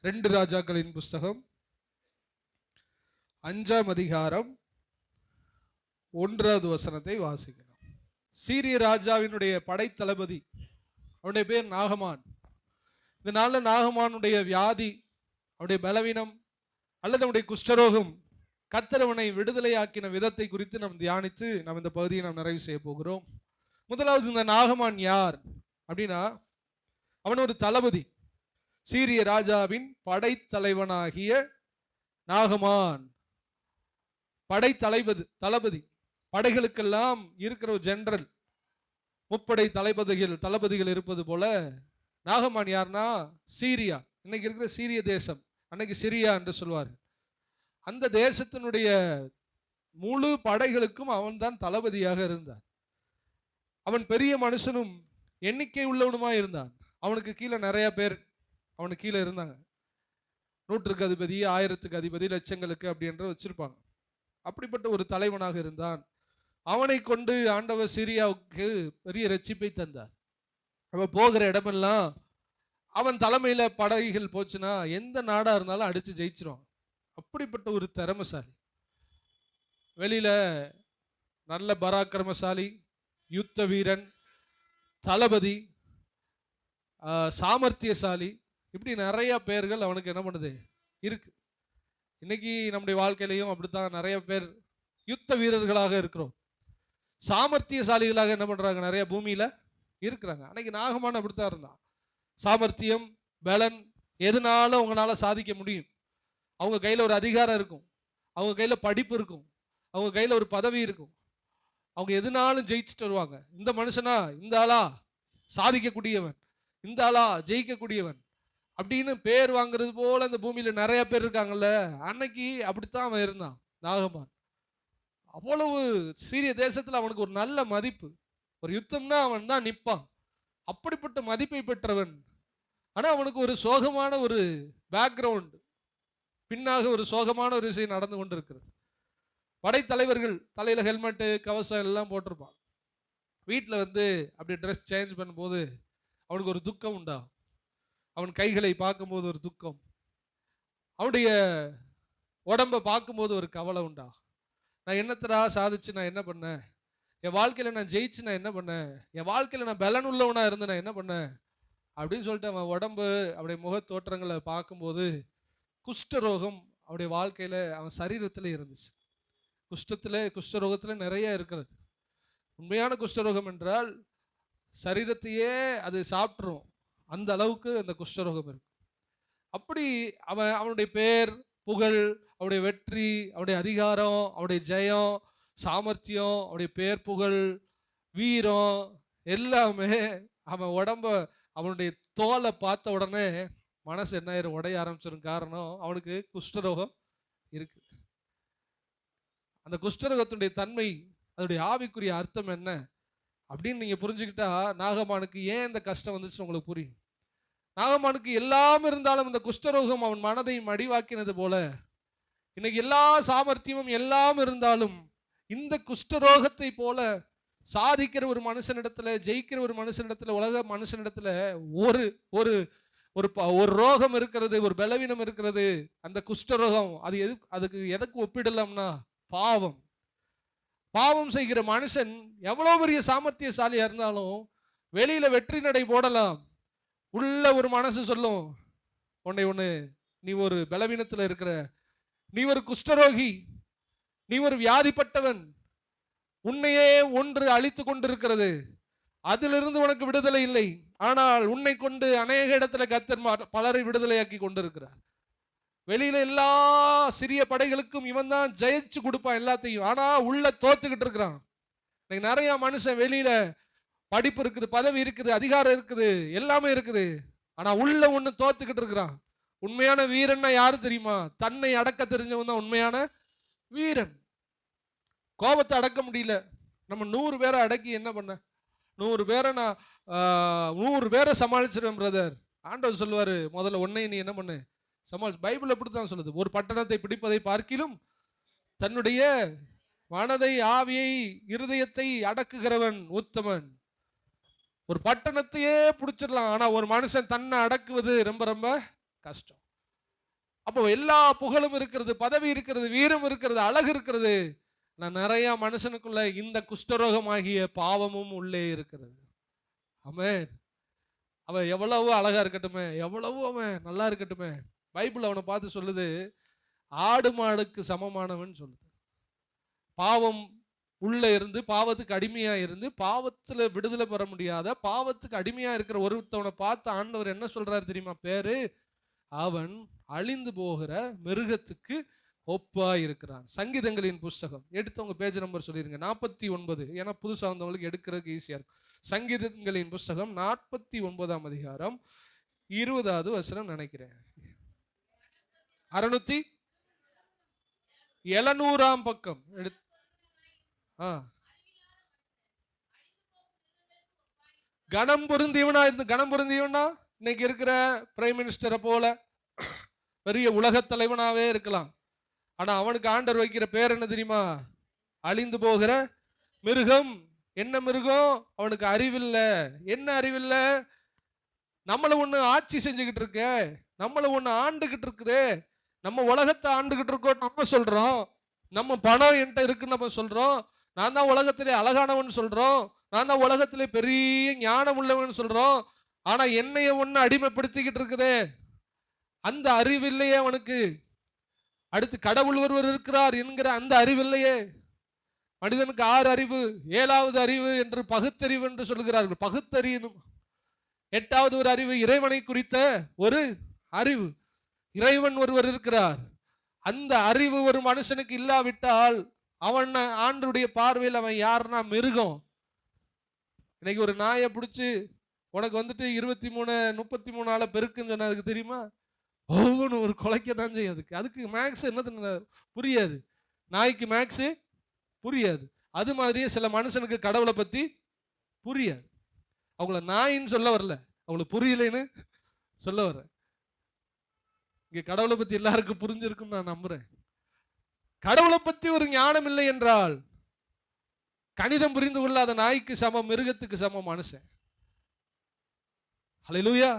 2 ராஜாக்களின் புஸ்தகம் 5ஆம் அதிகாரம் 1வது வசனத்தை வாசிக்கலாம். சீரிய ராஜாவினுடைய படைத்தளபதி, அவனுடைய பேர் நாகமான். இந்த நாளில் நாகமானுடைய வியாதி, அவனுடைய பலவீனம் அல்லது அவனுடைய குஷ்டரோகம் கர்த்தர் அவனை விடுதலையாக்கின விதத்தை குறித்து நாம் தியானித்து நாம் இந்த பகுதியை நாம் நிறைவு செய்ய போகிறோம். முதலாவது, இந்த நாகமான் யார் அப்படின்னா, அவன் ஒரு தளபதி. சீரிய ராஜாவின் படைத்தலைவனாகிய நாகமான் தளபதி, படைகளுக்கெல்லாம் இருக்கிற ஒரு ஜெனரல். முப்படை தளபதிகள் இருப்பது போல நாகமான் யார்னா சீரியா, இன்னைக்கு இருக்கிற சீரிய தேசம், அன்னைக்கு சிரியா என்று சொல்வார். அந்த தேசத்தினுடைய முழு படைகளுக்கும் அவன் தான் தளபதியாக இருந்தான். அவன் பெரிய மனுஷனும் எண்ணிக்கை உள்ளவனுமா இருந்தான். அவனுக்கு கீழே நிறைய பேர் அவனுக்கு கீழே இருந்தாங்க. 100க்கு அதிபதி, 1000க்கு அதிபதி, லட்சங்களுக்கு அப்படின்ற வச்சிருப்பாங்க. அப்படிப்பட்ட ஒரு தலைவனாக இருந்தான். அவனை கொண்டு ஆண்டவர் சிரியாவுக்கு பெரிய ரட்சிப்பை தந்தார். அவன் போகிற இடமெல்லாம் அவன் தலைமையில படைகள் போச்சுன்னா எந்த நாடா இருந்தாலும் அடிச்சு ஜெயிச்சிருவான். அப்படிப்பட்ட ஒரு திறமைசாலி, வெளியில நல்ல பராக்கிரமசாலி, யுத்த வீரன், தளபதி, சாமர்த்தியசாலி, இப்படி நிறைய பேர்கள் அவனுக்கு என்ன பண்ணுது இருக்கு. இன்னைக்கு நம்முடைய வாழ்க்கையிலையும் அப்படித்தான் நிறைய பேர் யுத்த வீரர்களாக இருக்கிறோம். சாமர்த்தியசாலிகளாக என்ன பண்றாங்க, நிறைய பூமியில இருக்கிறாங்க. அன்னைக்கு நாகமான் அப்படித்தான் இருந்தான். சாமர்த்தியம், பலன், எதுனாலும் அவங்களால சாதிக்க முடியும். அவங்க கையில ஒரு அதிகாரம் இருக்கும், அவங்க கையில படிப்பு இருக்கும், அவங்க கையில ஒரு பதவி இருக்கும். அவங்க எதுனாலும் ஜெயிச்சுட்டு வருவாங்க. இந்த மனுஷனா, இந்த ஆளா சாதிக்கக்கூடியவன், இந்த ஆளா ஜெயிக்கக்கூடியவன் அப்படின்னு பேர் வாங்குறது போல இந்த பூமியில நிறைய பேர் இருக்காங்கல்ல. அன்னைக்கு அப்படித்தான் அவன் இருந்தான் நாகமான். அவ்வளவு சீரிய தேசத்துல அவனுக்கு ஒரு நல்ல மதிப்பு. ஒரு யுத்தம்னா அவன் தான் நிற்பான். அப்படிப்பட்ட மதிப்பை பெற்றவன். ஆனா அவனுக்கு ஒரு சோகமான ஒரு பேக்ரவுண்ட், பின்னாக ஒரு சோகமான ஒரு விஷயம் நடந்து கொண்டு இருக்கிறது. படைத்தலைவர்கள் தலையில ஹெல்மெட்டு, கவசம் எல்லாம் போட்டிருப்பான். வீட்டில் அப்படி ட்ரெஸ் சேஞ்ச் பண்ணும்போது அவனுக்கு ஒரு துக்கம் உண்டா. அவன் கைகளை பார்க்கும்போது ஒரு துக்கம், அவனுடைய உடம்பை பார்க்கும்போது ஒரு கவலை உண்டா. நான் என்னத்தடா சாதிச்சு நான் என்ன பண்ணேன், என் வாழ்க்கையில் நான் ஜெயிச்சு நான் என்ன பண்ணேன், என் வாழ்க்கையில் நான் பலன் உள்ளவனா இருந்து நான் என்ன பண்ணேன் அப்படின்னு சொல்லிட்டு அவன் உடம்பு, அவனுடைய முக தோற்றங்களை பார்க்கும்போது குஷ்டரோகம் அவனுடைய வாழ்க்கையில், அவன் சரீரத்தில் இருந்துச்சு. குஷ்டரோகத்தில் நிறைய இருக்கிறது. உண்மையான குஷ்டரோகம் என்றால் சரீரத்தையே அது சாப்பிட்ரும், அந்த அளவுக்கு அந்த குஷ்டரோகம் இருக்கு. அப்படி அவனுடைய பேர், புகழ், அவனுடைய வெற்றி, அவனுடைய அதிகாரம், அவனுடைய ஜெயம், சாமர்த்தியம், அவனுடைய பேர், புகழ், வீரம் எல்லாமே அவன் உடம்ப, அவனுடைய தோலை பார்த்த உடனே மனசு என்ன ஆயிரும், உடைய ஆரம்பிச்சிடும். காரணம், அவனுக்கு குஷ்டரோகம் இருக்கு. அந்த குஷ்டரோகத்துடைய தன்மை, அதோடைய ஆவிக்குரிய அர்த்தம் என்ன அப்படின்னு நீங்க புரிஞ்சுக்கிட்டா நாகமானுக்கு ஏன் இந்த கஷ்டம் வந்துச்சுன்னு உங்களுக்கு புரியும். நாகமானுக்கு எல்லாம் இருந்தாலும் இந்த குஷ்டரோகம் அவன் மனதை மடிவாக்கினது போல, இன்னைக்கு எல்லா சாமர்த்தியமும் எல்லாம் இருந்தாலும் இந்த குஷ்டரோகத்தை போல சாதிக்கிற ஒரு மனுஷனிடத்துல, ஜெயிக்கிற ஒரு மனுஷனிடத்துல, உலக மனுஷனிடத்துல ஒரு ஒரு ஒரு ரோகம் இருக்கிறது, ஒரு பலவீனம் இருக்கிறது. அந்த குஷ்டரோகம் அதுக்கு எதற்கு ஒப்பிடலாம்னா பாவம் செய்கிற மனுஷன் எவ்வளவு பெரிய சாமர்த்தியசாலியா இருந்தாலும் வெளியில வெற்றி நடை போடலாம், உள்ள ஒரு மனசு சொல்லும், ஒண்ணு நீ ஒரு பலவீனத்துல இருக்கிற, நீ ஒரு குஷ்டரோகி, நீ ஒரு வியாதிப்பட்டவன், உன்னையே ஒன்று அழித்து கொண்டிருக்கிறது, அதிலிருந்து உனக்கு விடுதலை இல்லை. ஆனால் உன்னை கொண்டு அநேக இடத்துல கர்த்தர் பலரை விடுதலையாக்கி கொண்டிருக்கிறார். வெளியில எல்லா சிறிய படைகளுக்கும் இவன் தான் ஜெயிச்சு கொடுப்பான் எல்லாத்தையும். ஆனா உள்ள தோத்துக்கிட்டு இருக்கிறான். நிறைய மனுஷன் வெளியில படிப்பு இருக்குது, பதவி இருக்குது, அதிகாரம் இருக்குது, எல்லாமே இருக்குது, ஆனா உள்ள ஒண்ணு தோத்துக்கிட்டு இருக்கிறான். உண்மையான வீரன்னா யாரு தெரியுமா? தன்னை அடக்க தெரிஞ்சவன் தான் உண்மையான வீரன். கோபத்தை அடக்க முடியல, நம்ம 100 பேரை அடக்கி என்ன பண்ண, 100 பேரை நான் 100 பேரை சமாளிச்சிருவேன் பிரதர். ஆண்டவர் சொல்லுவாரு, முதல்ல உன்னை நீ என்ன பண்ணு பைபிள் அப்படித்தான் சொல்லுது. ஒரு பட்டணத்தை பிடிப்பதை பார்க்கிலும் தன்னுடைய மனதை, ஆவியை, இருதயத்தை அடக்குகிறவன் உத்தமன். ஒரு பட்டணத்தையே பிடிச்சிடலாம், ஆனா ஒரு மனுஷன் தன்னை அடக்குவது ரொம்ப ரொம்ப கஷ்டம். அப்போ எல்லா புகழும் இருக்கிறது, பதவி இருக்கிறது, வீரம் இருக்கிறது, அழகு இருக்கிறது. நான் நிறைய மனுஷனுக்குள்ள இந்த குஷ்டரோகமாகிய பாவமும் உள்ளே இருக்கிறது. ஆமென். அவன் எவ்வளவு அழகா இருக்கட்டுமே, எவ்வளவு அவன் நல்லா இருக்கட்டுமே, பைபிள் அவனை பார்த்து சொல்லுது ஆடு மாடுக்கு சமமானவன் சொல்லுது. பாவம் உள்ள இருந்து பாவத்துக்கு அடிமையா இருந்து பாவத்துல விடுதலை பெற முடியாத பாவத்துக்கு அடிமையா இருக்கிற ஒருத்தவனை பார்த்து ஆண்டவர் என்ன சொல்றாரு தெரியுமா? பேரு அவன் அழிந்து போகிற மிருகத்துக்கு ஒப்பா இருக்கிறான். சங்கீதங்களின் புஸ்தகம் எடுத்தவங்க பேஜ் நம்பர் சொல்லிருங்க, 49. ஏன்னா புதுசா வந்தவங்களுக்கு எடுக்கிறதுக்கு ஈஸியா இருக்கும். சங்கீதங்களின் புஸ்தகம் 49ஆம் அதிகாரம் 20வது வசனம் நினைக்கிறேன். 670ஆம் பக்கம் எடுத்து. கணம் பொருந்தியவனா இருந்து, கணம் பொருந்தியவனா இன்னைக்கு இருக்கிற பிரைம் மினிஸ்டரை போல பெரிய உலக தலைவனாவே இருக்கலாம். ஆனா அவனுக்கு ஆண்டவர் வைக்கிற பேர் என்ன தெரியுமா? அழிந்து போகிற மிருகம். என்ன மிருகம்? அவனுக்கு அறிவில்லை. என்ன அறிவில்லை? நம்மள ஒண்ணு ஆட்சி செஞ்சுக்கிட்டு இருக்க, நம்மள ஒண்ணு ஆண்டுகிட்டு இருக்குது, நம்ம உலகத்தை ஆண்டுகிட்டு இருக்கோம் நம்ம சொல்றோம், நம்ம பணம் என்கிட்ட இருக்குன்னு நம்ம சொல்றோம், நான் தான் உலகத்திலே அழகானவன் சொல்றோம், நான் தான் உலகத்திலே பெரிய ஞானம் உள்ளவன் சொல்றோம். ஆனா என்னைய ஒண்ணு அடிமைப்படுத்திக்கிட்டு இருக்குதே, அந்த அறிவில்லையே அவனுக்கு. அடுத்து கடவுள் ஒருவர் இருக்கிறார் என்கிற அந்த அறிவில்லையே. மனிதனுக்கு 6 அறிவு, 7வது அறிவு என்று பகுத்தறிவு என்று சொல்கிறார்கள். பகுத்தறியணும். 8வது ஒரு அறிவு, இறைவனை குறித்த ஒரு அறிவு. இறைவன் ஒருவர் இருக்கிறார். அந்த அறிவு ஒரு மனுஷனுக்கு இல்லாவிட்டால் அவன் ஆண்டவருடைய பார்வையில் அவன் யாருன்னா மிருகம். இன்னைக்கு ஒரு நாயை பிடிச்சி உனக்கு வந்துட்டு 23 33 ஆளை பெருக்குன்னு சொன்னா அதுக்கு தெரியுமா? ஒவ்வொன்று ஒரு கொலைக்க தான் செய்யும். அதுக்கு மேக்ஸ் என்ன புரியாது. நாய்க்கு மேக்ஸ் புரியாது. அது மாதிரியே சில மனுஷனுக்கு கடவுளை பத்தி புரியாது. அவங்கள நாயின்னு சொல்ல வரல, அவங்களுக்கு புரியலைன்னு சொல்ல வர. இங்க கடவுளை பத்தி எல்லாருக்கும் புரிஞ்சிருக்குன்னு நான் நம்புறேன். கடவுளை பத்தி ஒரு ஞானம் இல்லை என்றால் கணிதம் புரிந்து கொள்ளாத நாய்க்கு சமம், மிருகத்துக்கு சமம் மனுஷன். ஹல்லேலூயா.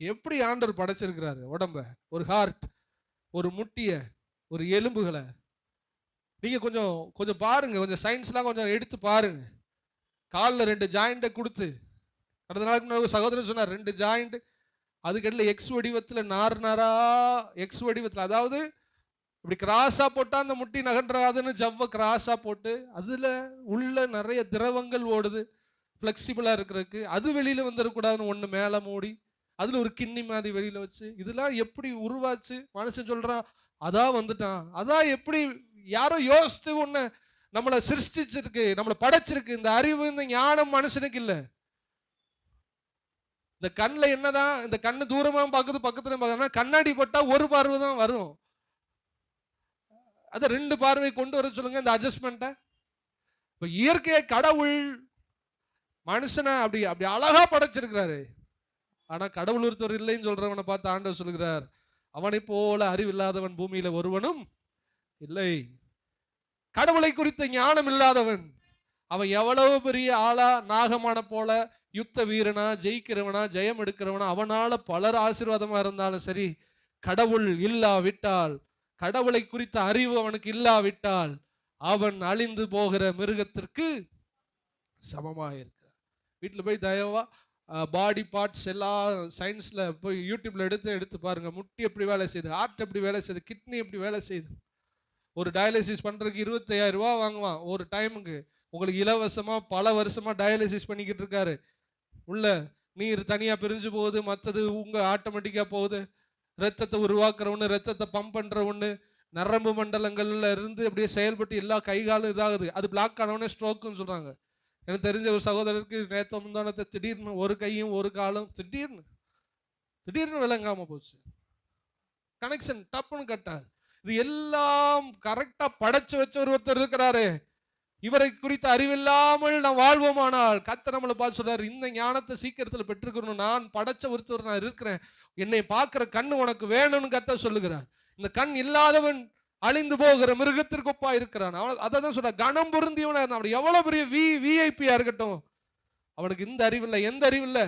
எப்படி ஆண்டவர் படைச்சிருக்கிறாரு உடம்ப, ஒரு ஹார்ட், ஒரு முட்டிய, ஒரு எலும்புகளை. நீங்க கொஞ்சம் பாருங்க, கொஞ்சம் சயின்ஸ்லாம் கொஞ்சம் எடுத்து பாருங்க. காலில் 2 ஜாயிண்ட்டை கொடுத்து, கடந்த நாளுக்கு சகோதரர் சொன்னார் 2 ஜாயிண்ட், அதுக்கடையில் எக்ஸ் வடிவத்தில் நாரா எக்ஸ் வடிவத்தில், அதாவது இப்படி கிராஸா போட்டா அந்த முட்டி நகன்றாதுன்னு ஜவ்வை கிராஸா போட்டு அதுல உள்ள நிறைய திரவங்கள் ஓடுது ஃபிளெக்சிபிளா இருக்கிறதுக்கு, அது வெளியில வந்துடக்கூடாதுன்னு ஒன்று மேலே மூடி அதுல ஒரு கிண்ணி மாதிரி வெளியில வச்சு, இதெல்லாம் எப்படி உருவாச்சு? மனுஷன் சொல்றான் அதான் வந்துட்டான். அதான் எப்படி யாரோ யோசித்து ஒண்ணு நம்மளை சிருஷ்டிச்சிருக்கு, நம்மளை படைச்சிருக்கு. இந்த அறிவு, இந்த ஞானம் மனுஷனுக்கு இல்லை. இந்த கண்ணில் என்னதான், இந்த கண்ணு தூரமா பார்க்குது பக்கத்துல பார்க்கறதுனா கண்ணாடி போட்டா ஒரு பார்வை தான் வரும். அதை 2 பார்வை கொண்டு வர சொல்லுங்க இந்த அட்ஜஸ்ட்மெண்ட்டை. இப்போ இயற்கையை கடவுள் மனுஷனை அப்படி அப்படி அழகா படைச்சிருக்கிறாரு. ஆனா கடவுள் ஒருத்தர் இல்லைன்னு சொல்றவனை பார்த்து ஆண்டவர் சொல்கிறார், அவனை போல அறிவில்லாதவன் பூமியில ஒருவனும் இல்லை. கடவுளை குறித்த ஞானம் இல்லாதவன் அவன் எவ்வளவு பெரிய ஆளா, நாகமான போல யுத்த வீரனா, ஜெயிக்கிறவனா, ஜெயம் எடுக்கிறவனா, அவனால பலர் ஆசீர்வாதமா இருந்தாலும் சரி, கடவுள் இல்லாவிட்டால், கடவுளை குறித்த அறிவு அவனுக்கு இல்லாவிட்டால் அவன் அழிந்து போகிற மிருகத்திற்கு சமமாக இருக்கிறான். வீட்டில் போய் தயவா பாடி பார்ட்ஸ் எல்லாம் சயின்ஸில் போய் யூடியூப்ல எடுத்து பாருங்க. முட்டி எப்படி வேலை செய்யுது, ஹார்ட் எப்படி வேலை செய்யுது, கிட்னி எப்படி வேலை செய்யுது. ஒரு டயாலிசிஸ் பண்ணுறதுக்கு 25,000 ரூபா வாங்குவான் ஒரு டைமுக்கு. உங்களுக்கு இலவசமாக பல வருஷமாக டயாலிசிஸ் பண்ணிக்கிட்டு இருக்காரு. உள்ள நீர் தனியாக பிரிஞ்சு போகுது, மற்றது உங்கள் ஆட்டோமேட்டிக்காக போகுது. ரத்தத்தை உருவாக்குற ஒன்று, ரத்தத்தை பம்ப் பண்ணுற ஒன்று, நரம்பு மண்டலங்கள்ல இருந்து அப்படியே செயல்பட்டு எல்லா கைகாலும் இதாகுது. அது பிளாக் ஆனவொடனே ஸ்ட்ரோக்குன்னு சொல்கிறாங்க. எனக்கு தெரிஞ்ச ஒரு சகோதரருக்கு நேற்று முந்தானத்தை திடீர்னு ஒரு கையும் ஒரு காலும் திடீர்னு விளங்காமல் போச்சு. கனெக்ஷன் டப்புன்னு கட்டாது. இது எல்லாம் கரெக்டா படைச்சு வச்ச ஒருத்தர் இருக்கிறாரு. இவரை குறித்த அறிவில்லாமல் நாம் வாழ்வோமானால் கர்த்தர் நம்மளை பார்த்து சொல்றாரு, இந்த ஞானத்தை சீக்கிரத்தில் பெற்றுக்கணும். நான் படைச்ச ஒருத்தர் நான் இருக்கிறேன், என்னை பார்க்கிற கண்ணு உனக்கு வேணும்னு கர்த்தர் சொல்லுகிறார். இந்த கண் இல்லாதவன் அழிந்து போகிற மிருகத்திற்கு ஒப்பா இருக்கிறான். அதை தான் சொல்ற, கணம் பொருந்தியவனா இருந்தான். அப்படி எவ்வளவு பெரிய விஐபியா இருக்கட்டும், அவனுக்கு இந்த அறிவில்லை. எந்த அறிவில்லை?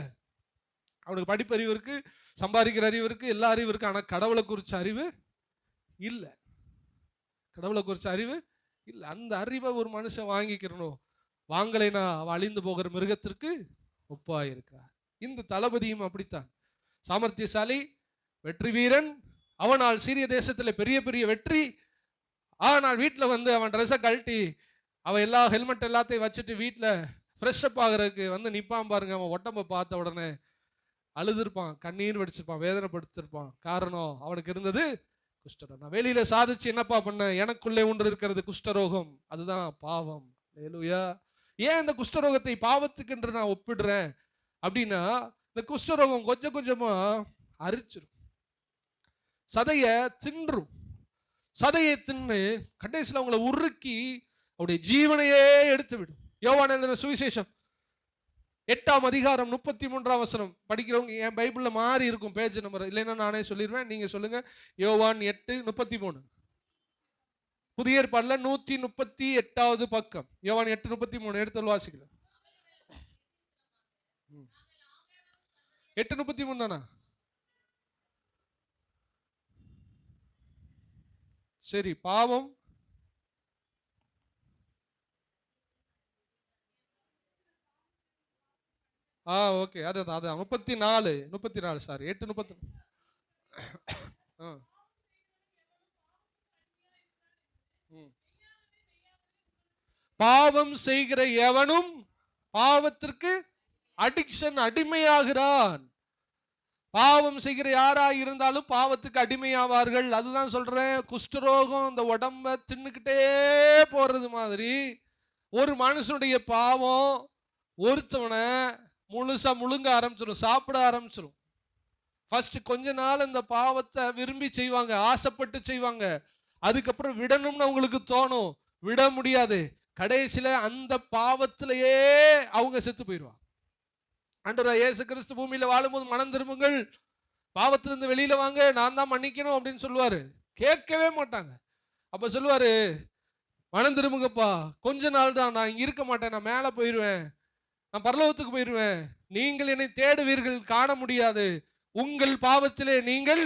அவனுக்கு படிப்பறிவு இருக்கு, சம்பாதிக்கிற அறிவு இருக்கு, எல்லா அறிவு இருக்கு. ஆனா கடவுளை குறிச்ச அறிவு இல்லை. கடவுளை குறிச்ச அறிவு இல்லை. அந்த அறிவை ஒரு மனுஷன் வாங்கிக்கிறணும். வாங்கலைனா அவன் அழிந்து போகிற மிருகத்திற்கு ஒப்பாயிருக்கிறார். இந்த தளபதியும் அப்படித்தான். சாமர்த்தியசாலி, வெற்றி வீரன். அவனால் சீரிய தேசத்தில் பெரிய பெரிய வெற்றி. ஆனால் வீட்டில் வந்து அவன் ட்ரெஸ்ஸை கழட்டி அவன் எல்லா ஹெல்மெட் எல்லாத்தையும் வச்சுட்டு வீட்டில் ஃப்ரெஷ்அப் ஆகிறதுக்கு வந்து நிற்பான் பாருங்க. அவன் உடம்பை பார்த்த உடனே அழுதுருப்பான், கண்ணீர் வடிச்சிருப்பான், வேதனைப்படுத்திருப்பான். காரணம் அவனுக்கு இருந்தது குஷ்டரோகம். நான் வெளியில சாதிச்சு என்னப்பா பண்ண, எனக்குள்ளே ஒன்று இருக்கிறது குஷ்டரோகம். அதுதான் பாவம். ஹல்லேலூயா. ஏன் இந்த குஷ்டரோகத்தை பாவத்துக்கு என்று நான் ஒப்பிடுறேன் அப்படின்னா, இந்த குஷ்டரோகம் கொஞ்சம் கொஞ்சமா அரிச்சிரும், சதைய தின்றும். சதையை தின்னு கடைசியில் அவங்களை உருக்கி அவருடைய ஜீவனையே எடுத்து விடும். யோவான் எழுதின சுவிசேஷம் 8ஆம் அதிகாரம் 33ஆம் வசனம் படிக்கிறவங்க என் பைபிள்ல மாறி இருக்கும் பேஜ் நம்பர், இல்லைன்னா நானே சொல்லிடுவேன், நீங்க சொல்லுங்க. யோவான் 8:33 புதிய ஏற்பாடுல 138வது பக்கம். யோவான் 8:33 எடுத்து வாசிக்கலாம். 8:33 தானா? சரி, பாவம் ஓகே, அதான் 34 சாரி 8:30. பாவம் செய்கிற எவனும் பாவத்திற்கு அடிக்ஷன், அடிமையாகிறான். பாவம் செய்கிற யாராக இருந்தாலும் பாவத்துக்கு அடிமையாவார்கள். அதுதான் சொல்றேன், குஷ்டரோகம் இந்த உடம்ப தின்னுக்கிட்டே போறது மாதிரி ஒரு மனுஷனுடைய பாவம் ஒருத்தவனை முழுசா முழுங்க ஆரம்பிச்சிடும், சாப்பிட ஆரம்பிச்சிடும். ஃபர்ஸ்ட் கொஞ்ச நாள் இந்த பாவத்தை விரும்பி செய்வாங்க, ஆசைப்பட்டு செய்வாங்க. அதுக்கப்புறம் விடணும்னு அவங்களுக்கு தோணும், விட முடியாது. கடைசியில அந்த பாவத்திலேயே அவங்க செத்து போயிடுவாங்க. ஆண்டவராகிய இயேசு கிறிஸ்து பூமியில வாழும்போது மனம் திரும்புங்கள், பாவத்திலிருந்து வெளியில வாங்க, நான் தான் மன்னிக்கணும் அப்படின்னு சொல்லுவாரு. கேட்கவே மாட்டாங்க. அப்ப சொல்லுவாரு, மனம் திரும்புங்கப்பா, கொஞ்ச நாள் தான், நான் இங்க இருக்க மாட்டேன், நான் மேல போயிடுவேன், நான் பரலோகத்துக்கு போயிடுவேன். நீங்கள் என்னை தேடுவீர்கள், காண முடியாது, உங்கள் பாவத்திலே நீங்கள்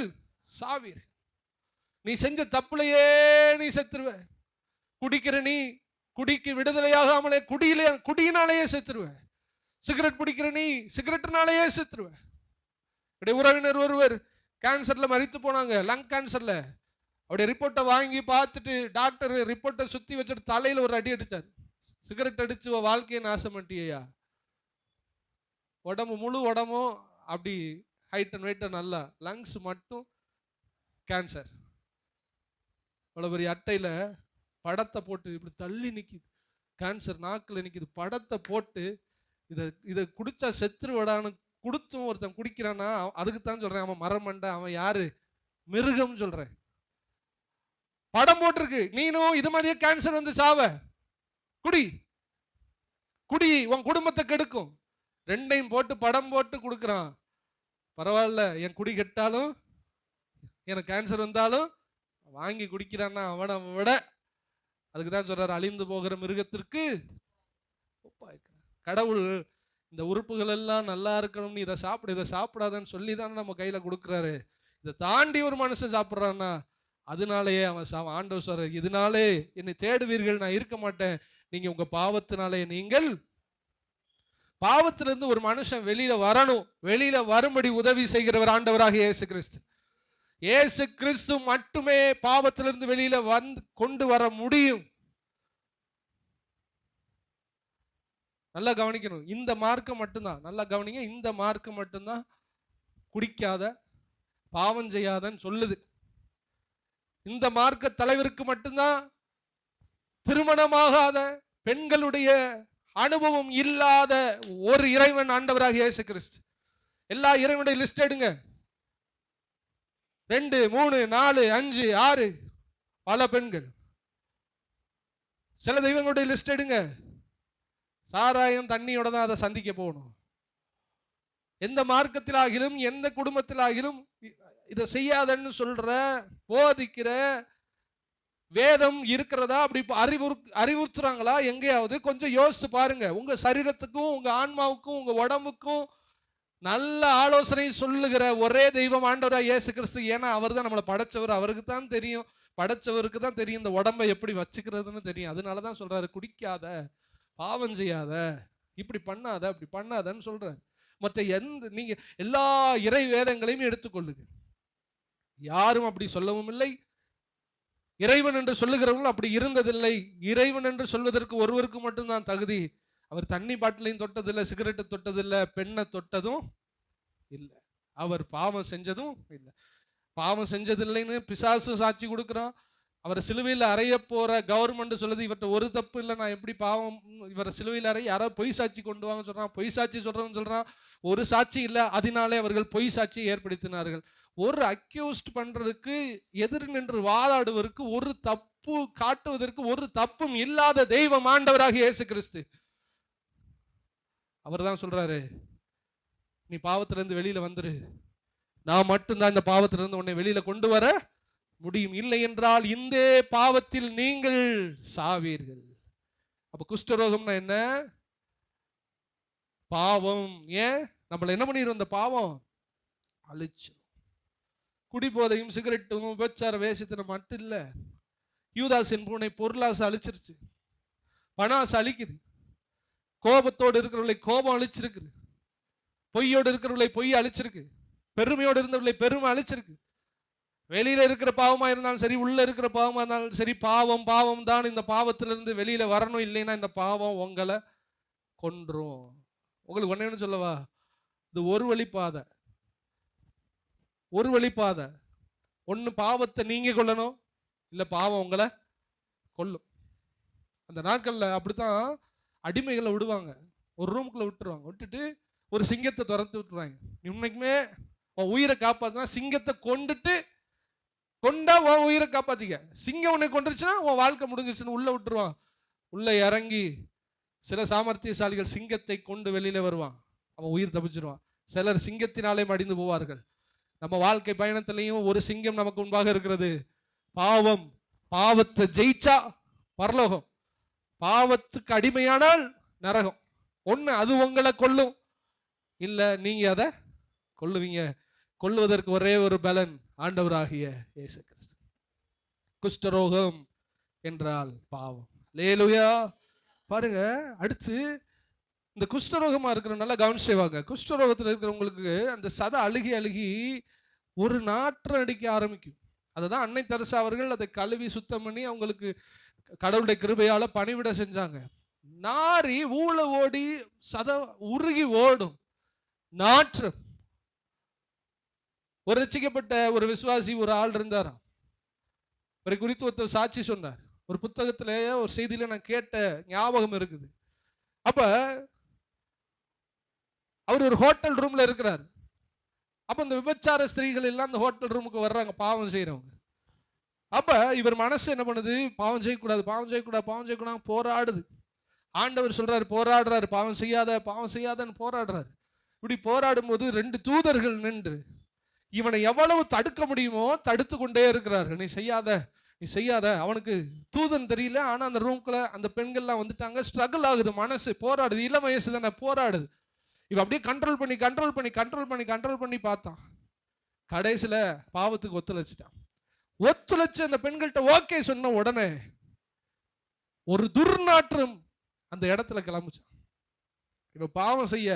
சாவீர். நீ செஞ்ச தப்புலையே நீ செத்துருவ. குடிக்கிற நீ குடிக்கு விடுதலையாகாமலே குடியினாலேயே செத்துருவ. சிகரெட் பிடிக்கிற நீ சிகரெட்னாலேயே செத்துருவ. உறவினர் ஒருவர் கேன்சர்ல மரித்து போனாங்க, லங் கேன்சர்ல. அவருடைய ரிப்போர்ட்டை வாங்கி பார்த்துட்டு டாக்டர் ரிப்போர்ட்டை சுத்தி வச்சுட்டு தலையில ஒரு அடி அடிச்சார். சிகரெட் அடிச்சு வாழ்க்கையை நாசம் பண்ணிட்டியா, உடம்பு முழு உடம்பும் அப்படி ஹைட் அண்ட் வெயிட் நல்லா, லங்ஸ் மட்டும் கேன்சர். அவ்வளோ பெரிய அட்டையில் படத்தை போட்டு இப்படி தள்ளி நிற்கிது, கேன்சர் நாக்கில் நிற்கிது. படத்தை போட்டு இதை குடிச்சா செத்துருவடான்னு கொடுத்தும் ஒருத்தன் குடிக்கிறான்னா அதுக்குத்தான் சொல்றேன், அவன் மரமண்டை, அவன் யாரு, மிருகம் சொல்றேன். படம் போட்டிருக்கு, நீனும் இது மாதிரியே கேன்சர் வந்து சாவ, குடி குடி, உன் குடும்பத்தை கெடுக்கும். ரெண்டையும் போட்டு படம் போட்டு கொடுக்குறான். பரவாயில்ல, என் குடி கெட்டாலும் எனக்கு கேன்சர் வந்தாலும் வாங்கி குடிக்கிறான்னா அவனை விட, அதுக்கு தான் சொல்றாரு, அழிந்து போகிற மிருகத்திற்கு ஒப்பாயிருக்கிறான். கடவுள் இந்த உறுப்புகள் எல்லாம் நல்லா இருக்கணும்னு இதை சாப்பிடு இதை சாப்பிடாதன்னு சொல்லி தானே நம்ம கையில கொடுக்குறாரு. இதை தாண்டி ஒரு மனுஷன் சாப்பிட்றான்னா அதனாலேயே அவன் ஆண்டவர் சொல்ற, இதனாலே என்னை தேடுவீர்கள், நான் இருக்க மாட்டேன், நீங்க உங்க பாவத்தினாலே நீங்கள் பாவத்திலிருந்து ஒரு மனுஷன் வெளியில வரணும். வெளியில வரும்படி உதவி செய்கிறவர் ஆண்டவராக இயேசு கிறிஸ்து. இயேசு கிறிஸ்து மட்டுமே பாவத்திலிருந்து வெளியில வந்து கொண்டு வர முடியும். நல்லா கவனிக்கணும், இந்த மார்க்கம் மட்டும்தான், நல்லா கவனிங்க, இந்த மார்க்கம் மட்டும்தான் குடிக்காத, பாவம் செய்யாதன்னு சொல்லுது. இந்த மார்க்க தலைவருக்கு மட்டும்தான் திருமணமாகாத பெண்களுடைய அனுபவம் இல்லாத ஒரு இறைவன் ஆண்டவராக இயேசு கிறிஸ்து. எல்லா இறைவனுடைய லிஸ்ட் எடுங்க, 2, 3, 4, 5, 6 பல பெண்கள். சில தெய்வங்களுடைய லிஸ்ட் எடுங்க, சாராயம் தண்ணியோட தான் அதை சந்திக்க போகணும். எந்த மார்க்கத்திலாகிலும் எந்த குடும்பத்திலாகிலும் இதை செய்யாதன்னு சொல்ற போதிக்கிற வேதம் இருக்கிறதா? அப்படி அறிவுறுத்துறாங்களா? எங்கேயாவது கொஞ்சம் யோசிச்சு பாருங்க. உங்க சரீரத்துக்கும் உங்க ஆன்மாவுக்கும் உங்க உடம்புக்கும் நல்ல ஆலோசனை சொல்லுகிற ஒரே தெய்வம் ஆண்டவராக இயேசு கிறிஸ்து. ஏன்னா அவர் தான் நம்மளை படைச்சவர். அவருக்கு தான் தெரியும், படைச்சவருக்கு தான் தெரியும் இந்த உடம்பை எப்படி வச்சுக்கிறதுன்னு தெரியும். அதனாலதான் சொல்றாரு, குடிக்காத, பாவம் செய்யாத, இப்படி பண்ணாத, அப்படி பண்ணாதன்னு சொல்றாரு. மற்ற நீங்க எல்லா இறை வேதங்களையும் எடுத்துக்கொள்ளுங்க, யாரும் அப்படி சொல்லவும் இல்லை. இறைவன் என்று சொல்லுகிறவங்களும் அப்படி இருந்ததில்லை. இறைவன் என்று சொல்வதற்கு ஒருவருக்கு மட்டும்தான் தகுதி. அவர் தண்ணி பாட்டிலையும் தொட்டதில்லை, சிகரெட்டை தொட்டதில்லை, பெண்ணை தொட்டதும் இல்லை, அவர் பாவம் செஞ்சதும் இல்லை. பாவம் செஞ்சதில்லைன்னு பிசாசு சாட்சி கொடுக்குறான். அவரை சிலுவையில் அறைய போற கவர்மெண்ட் சொல்லுது, இவர்கிட்ட ஒரு தப்பு இல்லை, நான் எப்படி பாவம் இவரை சிலுவையில் அறைய, யாரோ பொய் சாட்சி கொண்டு வாங்க சொல்றான். பொய் சாட்சி சொல்றவன்னு சொல்றான், ஒரு சாட்சி இல்லை, அதனாலே அவர்கள் பொய் சாட்சியை ஏற்படுத்தினார்கள். ஒரு அக்யூஸ்ட் பண்றதுக்கு, எதிர் நின்று வாதாடுவதற்கு, ஒரு தப்பு காட்டுவதற்கு ஒரு தப்பும் இல்லாத தெய்வம் ஆண்டவராக இயேசு கிறிஸ்து. அவர் தான் சொல்றாரு, நீ பாவத்திலிருந்து வெளியில வந்துரு, நான் மட்டும்தான் இந்த பாவத்திலிருந்து உன்னை வெளியில கொண்டு வர முடியும், இல்லை என்றால் இந்த பாவத்தில் நீங்கள் சாவீர்கள். அப்ப குஷ்டரோகம்னா என்ன? பாவம். ஏன் நம்மள என்ன பண்ணிரும்? அந்த பாவம் அழிச்சு. குடிபோதையும் சிகரெட்டும் விபச்சார வேஷத்தின மட்டும் இல்ல, யூதாசின் பூனை பொருளாசை அழிச்சிருச்சு, பணாசை அழிக்குது, கோபத்தோடு இருக்கிறவர்களை கோபம் அழிச்சிருக்கு, பொய்யோடு இருக்கிறவர்களை பொய் அழிச்சிருக்கு, பெருமையோடு இருந்தவர்களை பெருமை அழிச்சிருக்கு. வெளியில இருக்கிற பாவமா இருந்தாலும் சரி, உள்ள இருக்கிற பாவமா இருந்தாலும் சரி, பாவம் பாவம் தான். இந்த பாவத்திலிருந்து வெளியில வரணும், இல்லைன்னா இந்த பாவம் உங்களை கொன்றும். உங்களுக்கு ஒண்ணு சொல்லவா, இது ஒரு வழிப்பாதை. ஒரு வழிப்பாதை. ஒன்னு பாவத்தை நீங்க கொள்ளணும், இல்ல பாவம் உங்களை கொல்லும். அந்த நாட்கள்ல அப்படித்தான் அடிமைகளை விடுவாங்க, ஒரு ரூமுக்குள்ள விட்டுருவாங்க. விட்டுட்டு ஒரு சிங்கத்தை துரத்து விட்டுருவாங்க. உண்மைக்குமே உன் உயிரை காப்பாத்தினா சிங்கத்தை கொண்டா உன் உயிரை காப்பாத்திக்க, சிங்கம் உன்னை கொண்டுருச்சுன்னா உன் வாழ்க்கை முடிஞ்சிருச்சுன்னு உள்ள விட்டுருவான். உள்ள இறங்கி சில சாமர்த்தியசாலிகள் சிங்கத்தை கொண்டு வெளியில வருவான், அவன் உயிர் தப்பிச்சிருவான். சிலர் சிங்கத்தினாலே மடிந்து போவார்கள். நம்ம வாழ்க்கை பயணத்திலையும் ஒரு சிங்கம் நமக்கு முன்பாக இருக்கிறது, பாவம். பாவத்தை ஜெயிச்சா பரலோகம், பாவத்துக்கு அடிமையானால் நரகம். ஒண்ணு அது உங்களை கொல்லும், இல்ல நீங்க அதை கொல்லுவீங்க. கொல்லுவதற்கு ஒரே ஒரு பலன் ஆண்டவராகிய இயேசு கிறிஸ்து. குஷ்டரோகம் என்றால் பாவம். அல்லேலூயா. பாருங்க, அடுத்து இந்த குஷ்டரோகமா இருக்கிற நல்லா கவனிச்சேவாங்க. குஷ்டரோகத்தில் இருக்கிறவங்களுக்கு அந்த சதை அழுகி அழுகி ஒரு நாற்றம் அடிக்க ஆரம்பிக்கும். அதை தான் அன்னை தெரசா அவர்கள் அதை கழுவி சுத்தம் பண்ணி அவங்களுக்கு கடவுளுடைய கிருபையால பணிவிட செஞ்சாங்க. நாரி ஊழ ஓடி சதை உருகி ஓடும், நாற்றம். ஒரு ரட்சிக்கப்பட்ட ஒரு விசுவாசி ஒரு ஆள் இருந்தாராம். ஒரு குறித்து ஒருத்தர் சாட்சி சொன்னார். ஒரு புத்தகத்திலேயே ஒரு செய்தியில நான் கேட்ட ஞாபகம் இருக்குது. அப்ப அவர் ஒரு ஹோட்டல் ரூம்ல இருக்கிறார். அப்ப இந்த விபச்சார ஸ்திரீகள் எல்லாம் அந்த ஹோட்டல் ரூமுக்கு வர்றாங்க, பாவம் செய்யறவங்க. அப்ப இவர் மனசு என்ன பண்ணுது? பாவம் செய்யக்கூடாது, பாவம் செய்யக்கூடாது, பாவம் செய்யக்கூடாது, போராடுது. ஆண்டவர் சொல்றாரு, போராடுறாரு, பாவம் செய்யாத, பாவம் செய்யாதன்னு போராடுறாரு. இப்படி போராடும் போது 2 தூதர்கள் நின்று இவனை எவ்வளவு தடுக்க முடியுமோ தடுத்து கொண்டே இருக்கிறார்கள். நீ செய்யாத, நீ செய்யாத. அவனுக்கு தூதன் தெரியல, ஆனா அந்த ரூம்குள்ள அந்த பெண்கள்லாம் வந்துட்டாங்க. ஸ்ட்ரகிள் ஆகுது, மனசு போராடுது, இளம் வயசு தானே, போராடுது. இவ அப்படியே கண்ட்ரோல் பண்ணி பார்த்தான். கடைசியில பாவத்துக்கு ஒத்துழைச்சிட்டான். ஒத்துழைச்சு அந்த பெண்கள்கிட்ட ஓகே சொன்ன உடனே ஒரு துர்நாற்றம் அந்த இடத்துல கிளம்பிச்சான். இவ பாவம் செய்ய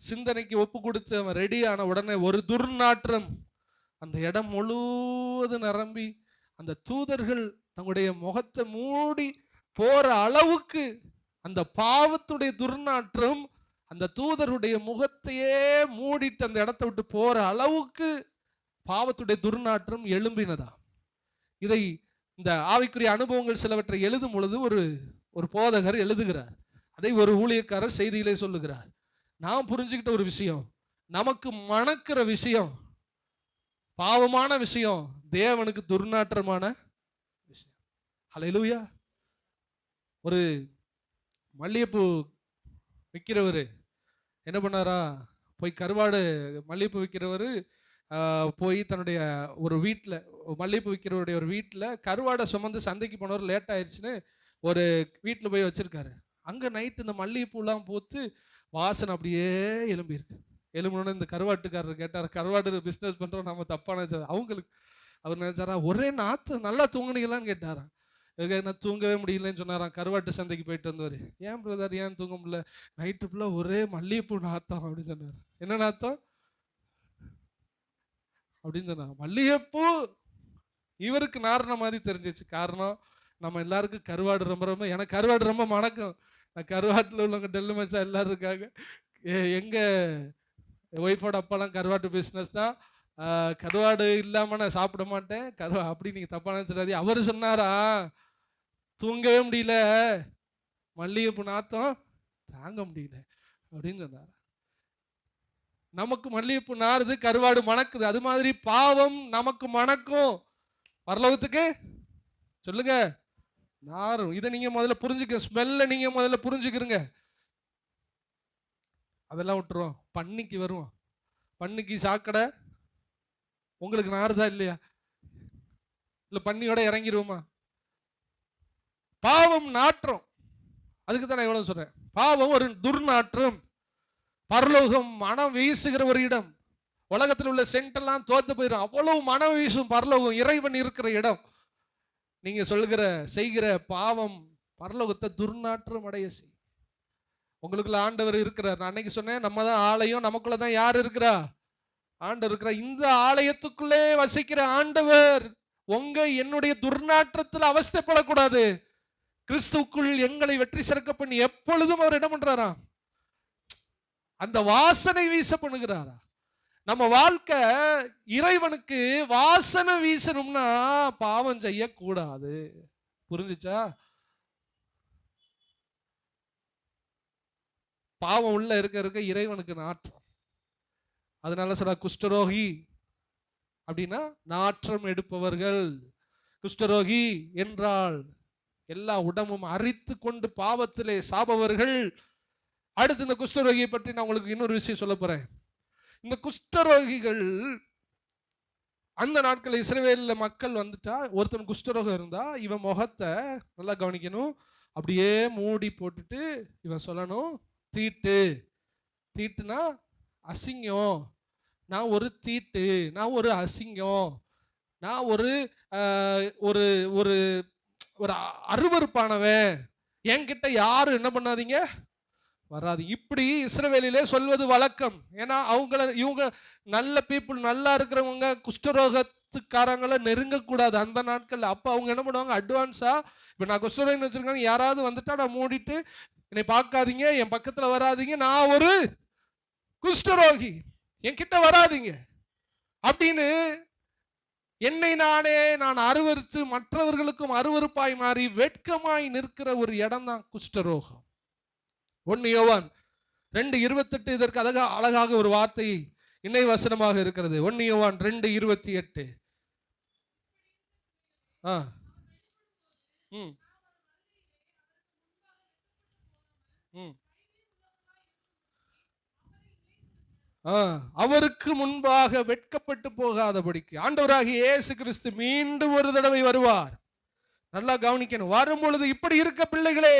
சிந்தனைக்கு ஒப்பு கொடுத்து அவன் ரெடி ஆன உடனே ஒரு துர்நாற்றம் அந்த இடம் முழுவதும் நிரம்பி அந்த தூதர்கள் தங்களுடைய முகத்தை மூடி போற அளவுக்கு அந்த பாவத்துடைய துர்நாற்றம் அந்த தூதருடைய முகத்தையே மூடிட்டு அந்த இடத்தை விட்டு போற அளவுக்கு பாவத்துடைய துர்நாற்றம் எழும்பினதா. இதை இந்த ஆவிக்குரிய அனுபவங்கள் சிலவற்றை எழுதும் பொழுது ஒரு போதகர் எழுதுகிறார். அதை ஒரு ஊழியக்காரர் செய்தியிலே சொல்லுகிறார். நான் புரிஞ்சுக்கிட்ட ஒரு விஷயம், நமக்கு மணக்கிற விஷயம், பாவமான விஷயம், தேவனுக்கு துர்நாற்றமான விஷயம். ஹல்லேலூயா. ஒரு மல்லிகைப்பூ விற்கிறவர் என்ன பண்ணாரா, போய் கருவாடு மல்லிகைப்பூ விற்கிறவர் போய் தன்னுடைய ஒரு வீட்டில், மல்லிகைப்பூ விற்கிறவருடைய ஒரு வீட்டில் கருவாடை சுமந்து சந்தைக்கு போனவர் லேட் ஆயிடுச்சுன்னு ஒரு வீட்டில் போய் வச்சிருக்காரு. அங்கே நைட்டு இந்த மல்லிகைப்பூலாம் பூத்து வாசனை அப்படியே எழும்பியிருக்கு. எழுமணுன்னு இந்த கருவாட்டுக்காரர் கேட்டார், கருவாட்டு பிஸ்னஸ் பண்ணுறோம் நம்ம தப்பான அவங்களுக்கு அவர் நினைச்சாரா ஒரே நாற்று நல்லா தூங்குனீங்களான்னு கேட்டாராம். நான் தூங்கவே முடியலன்னு சொன்னாராம். கருவாட்டு சந்தைக்கு போயிட்டு வந்தவர். ஏன் பிரதர் ஏன் தூங்க முடியல? நைட்டு ஃபுல்லாக ஒரே மல்லிகைப்பூ நாத்தம் அப்படின்னு சொன்னார். என்ன நாத்தம் அப்படின்னு சொன்னாங்க. மல்லிகைப்பூ இவருக்கு நாரண மாதிரி தெரிஞ்சிச்சு. காரணம் நம்ம எல்லாருக்கும் கருவாடு ரொம்ப ரொம்ப, எனக்கு கருவாடு ரொம்ப மணக்கும். நான் கருவாட்டில் உள்ளவங்க டெல்லு மச்சா எல்லாரும் இருக்காங்க. எங்கள் ஒய்ஃபோட அப்பாலாம் கருவாட்டு பிஸ்னஸ் தான். கருவாடு இல்லாமல் நான் சாப்பிட மாட்டேன். அப்படி நீங்கள் தப்பாக நினச்சிடாதீங்க. அவர் சொன்னாரா தூங்கவே முடியல, மல்லிகைப்பூ நாத்தம் தாங்க முடியல அப்படின்னு சொன்னார். நமக்கு மல்லிகைப்பூ நாறுது, கருவாடு மணக்குது. அது மாதிரி பாவம் நமக்கு மணக்கும், பரலோகத்துக்கு சொல்லுங்க நாரும். இதை நீங்க முதல்ல புரிஞ்சுக்க, ஸ்மெல்ல நீங்க முதல்ல புரிஞ்சுக்கிறீங்க. அதெல்லாம் விட்டுருவோம். பன்னிக்கு வருவோம். பன்னிக்கு சாக்கடை உங்களுக்கு நாறுதா இல்லையா? இல்ல பன்னியோட இறங்கிடுவோமா? பாவம் நாற்றம். அதுக்கு தான் நான் எவ்வளவு சொல்றேன். பாவம் ஒரு துர்நாற்றம். பரலோகம் மனம் வீசுகிற ஒரு இடம். உலகத்தில் உள்ள சென்டெல்லாம் தோத்து போயிடும், அவ்வளவு மனம் வீசும் பரலோகம், இறைவன் இருக்கிற இடம். நீங்க சொல்கிற செய்கிற பாவம் பரலோகத்தை துர்நாற்றம் அடைய செய்யும். உங்களுக்குள்ள ஆண்டவர் இருக்கிறார். நான் அன்னைக்கு சொன்னேன், நம்ம தான் ஆலயம், நமக்குள்ளதான் யார் இருக்கிறா? ஆண்டவர் இருக்கிறார். இந்த ஆலயத்துக்குள்ளே வசிக்கிற ஆண்டவர் என்னுடைய துர்நாற்றத்தில் அவஸ்தைப்படக்கூடாது. கிறிஸ்துவுக்குள் எங்களை வெற்றி சிறக்க பண்ணி எப்பொழுதும் அவர் என்ன பண்றாராம்? அந்த வாசனை வீச பண்ணுகிறாரா? நம்ம வாழ்க்கை இறைவனுக்கு வாசனை வீசணும்னா பாவம் செய்யக்கூடாது. புரிஞ்சுச்சா? பாவம் உள்ள இருக்க இறைவனுக்கு நாற்றம். அதனால சொல்ற குஷ்டரோகி அப்படின்னா நாற்றம் எடுப்பவர்கள். குஷ்டரோகி என்றால் எல்லா உடம்பும் அரித்து கொண்டு பாவத்திலே சாபவர்கள். அடுத்து இந்த குஷ்டரோகியை பற்றி நான் உங்களுக்கு இன்னொரு விஷயம் சொல்ல போறேன். இந்த குஷ்டரோகிகள் அந்த நாட்கள் இஸ்ரவேலில் மக்கள் வந்துட்டா, ஒருத்தன் குஷ்டரோகம் இருந்தா இவன் முகத்தை நல்லா கவனிக்கணும், அப்படியே மூடி போட்டுட்டு இவன் சொல்லணும் தீட்டு. தீட்டுனா அசிங்கம், நான் ஒரு தீட்டு, நான் ஒரு அசிங்கம், நான் ஒரு ஒரு ஒரு ஒரு அருவருப்பானவன், என்கிட்ட யாரும் என்ன பண்ணாதீங்க வராது. இப்படி இஸ்ரவேலிலே சொல்வது வழக்கம். ஏன்னா இவங்க நல்ல பீப்புள், நல்லா இருக்கிறவங்க குஷ்டரோகத்துக்காரங்களை நெருங்கக்கூடாது அந்த நாட்கள். அப்போ அவங்க என்ன பண்ணுவாங்க, அட்வான்ஸா இப்போ நான் குஷ்டரோகம் வச்சிருக்காங்க, யாராவது வந்துட்டா நான் மூடிட்டு என்னை பார்க்காதீங்க, என் பக்கத்தில் வராதிங்க, நான் ஒரு குஷ்டரோகி, என்கிட்ட வராதிங்க அப்படின்னு என்னை நான் அருவருத்து மற்றவர்களுக்கும் அருவருப்பாய் மாறி வெட்கமாய் நிற்கிற ஒரு இடம் தான் குஷ்டரோகம். 1 யோவான் 2:28 இதற்கு அழகாக ஒரு வார்த்தை இணை வசனமாக இருக்கிறது. 1 யோவான் 2:28. அவருக்கு முன்பாக வெட்கப்பட்டு போகாதபடிக்கு ஆண்டவராகிய இயேசு கிறிஸ்து மீண்டும் ஒரு தடவை வருவார். நல்லா கவனிக்கணும். வரும் பொழுது இப்படி இருக்க பிள்ளைகளே,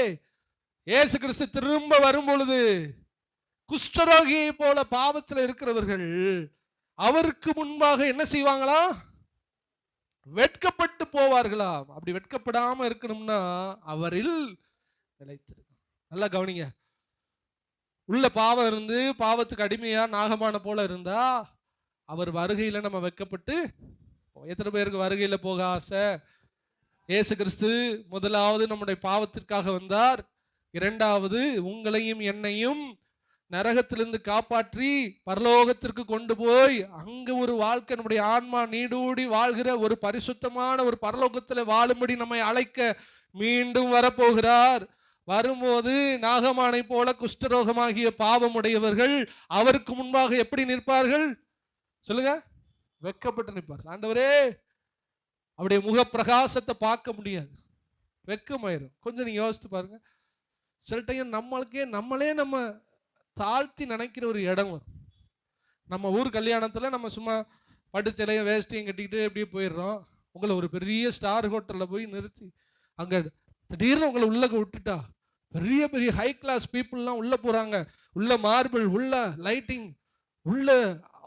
இயேசு கிறிஸ்து திரும்ப வரும் பொழுது குஷ்டரோகியை போல பாவத்தில் இருக்கிறவர்கள் அவருக்கு முன்பாக என்ன செய்வாங்களா? வெட்கப்பட்டு போவார்களா? அப்படி வெட்கப்படாம இருக்கணும்னா அவரில் நிலைத்திருக்கும். நல்லா கவனிங்க. உள்ள பாவம் இருந்து பாவத்துக்கு அடிமையா நாகமான போல இருந்தா அவர் வருகையில நம்ம வெட்கப்பட்டு, எத்தனை பேருக்கு வருகையில போக ஆசை? இயேசு கிறிஸ்து முதலாவது நம்முடைய பாவத்திற்காக வந்தார். இரண்டாவது உங்களையும் என்னையும் நரகத்திலிருந்து காப்பாற்றி பரலோகத்திற்கு கொண்டு போய் அங்க ஒரு வாழ்க்கை, நம்முடைய ஆன்மா நீடூடி வாழ்கிற ஒரு பரிசுத்தமான ஒரு பரலோகத்தில் வாழும்படி நம்மை அழைக்க மீண்டும் வரப்போகிறார். வரும்போது நாகமானை போல குஷ்டரோகமாகிய பாவமுடையவர்கள் அவருக்கு முன்பாக எப்படி நிற்பார்கள் சொல்லுங்க? வெட்கப்பட்டு நிற்பார்கள். ஆண்டவரே, அவருடைய முக பிரகாசத்தை பார்க்க முடியாது, வெட்கமாயிரும். கொஞ்சம் நீங்க யோசித்து பாருங்க. சில டைம் நம்மளே நம்ம தாழ்த்தி நினைக்கிற ஒரு இடம் வரும். நம்ம ஊர் கல்யாணத்துல நம்ம சும்மா பட்டுச்சலையும் வேஸ்டையும் கட்டிக்கிட்டு எப்படியே போயிடுறோம். உங்களை ஒரு பெரிய ஸ்டார் ஹோட்டலில் போய் நிறுத்தி அங்கே திடீர்னு உங்களை உள்ள விட்டுட்டா பெரிய பெரிய ஹை கிளாஸ் பீப்புளெலாம் உள்ளே போகிறாங்க. உள்ள மார்பிள், உள்ள லைட்டிங், உள்ள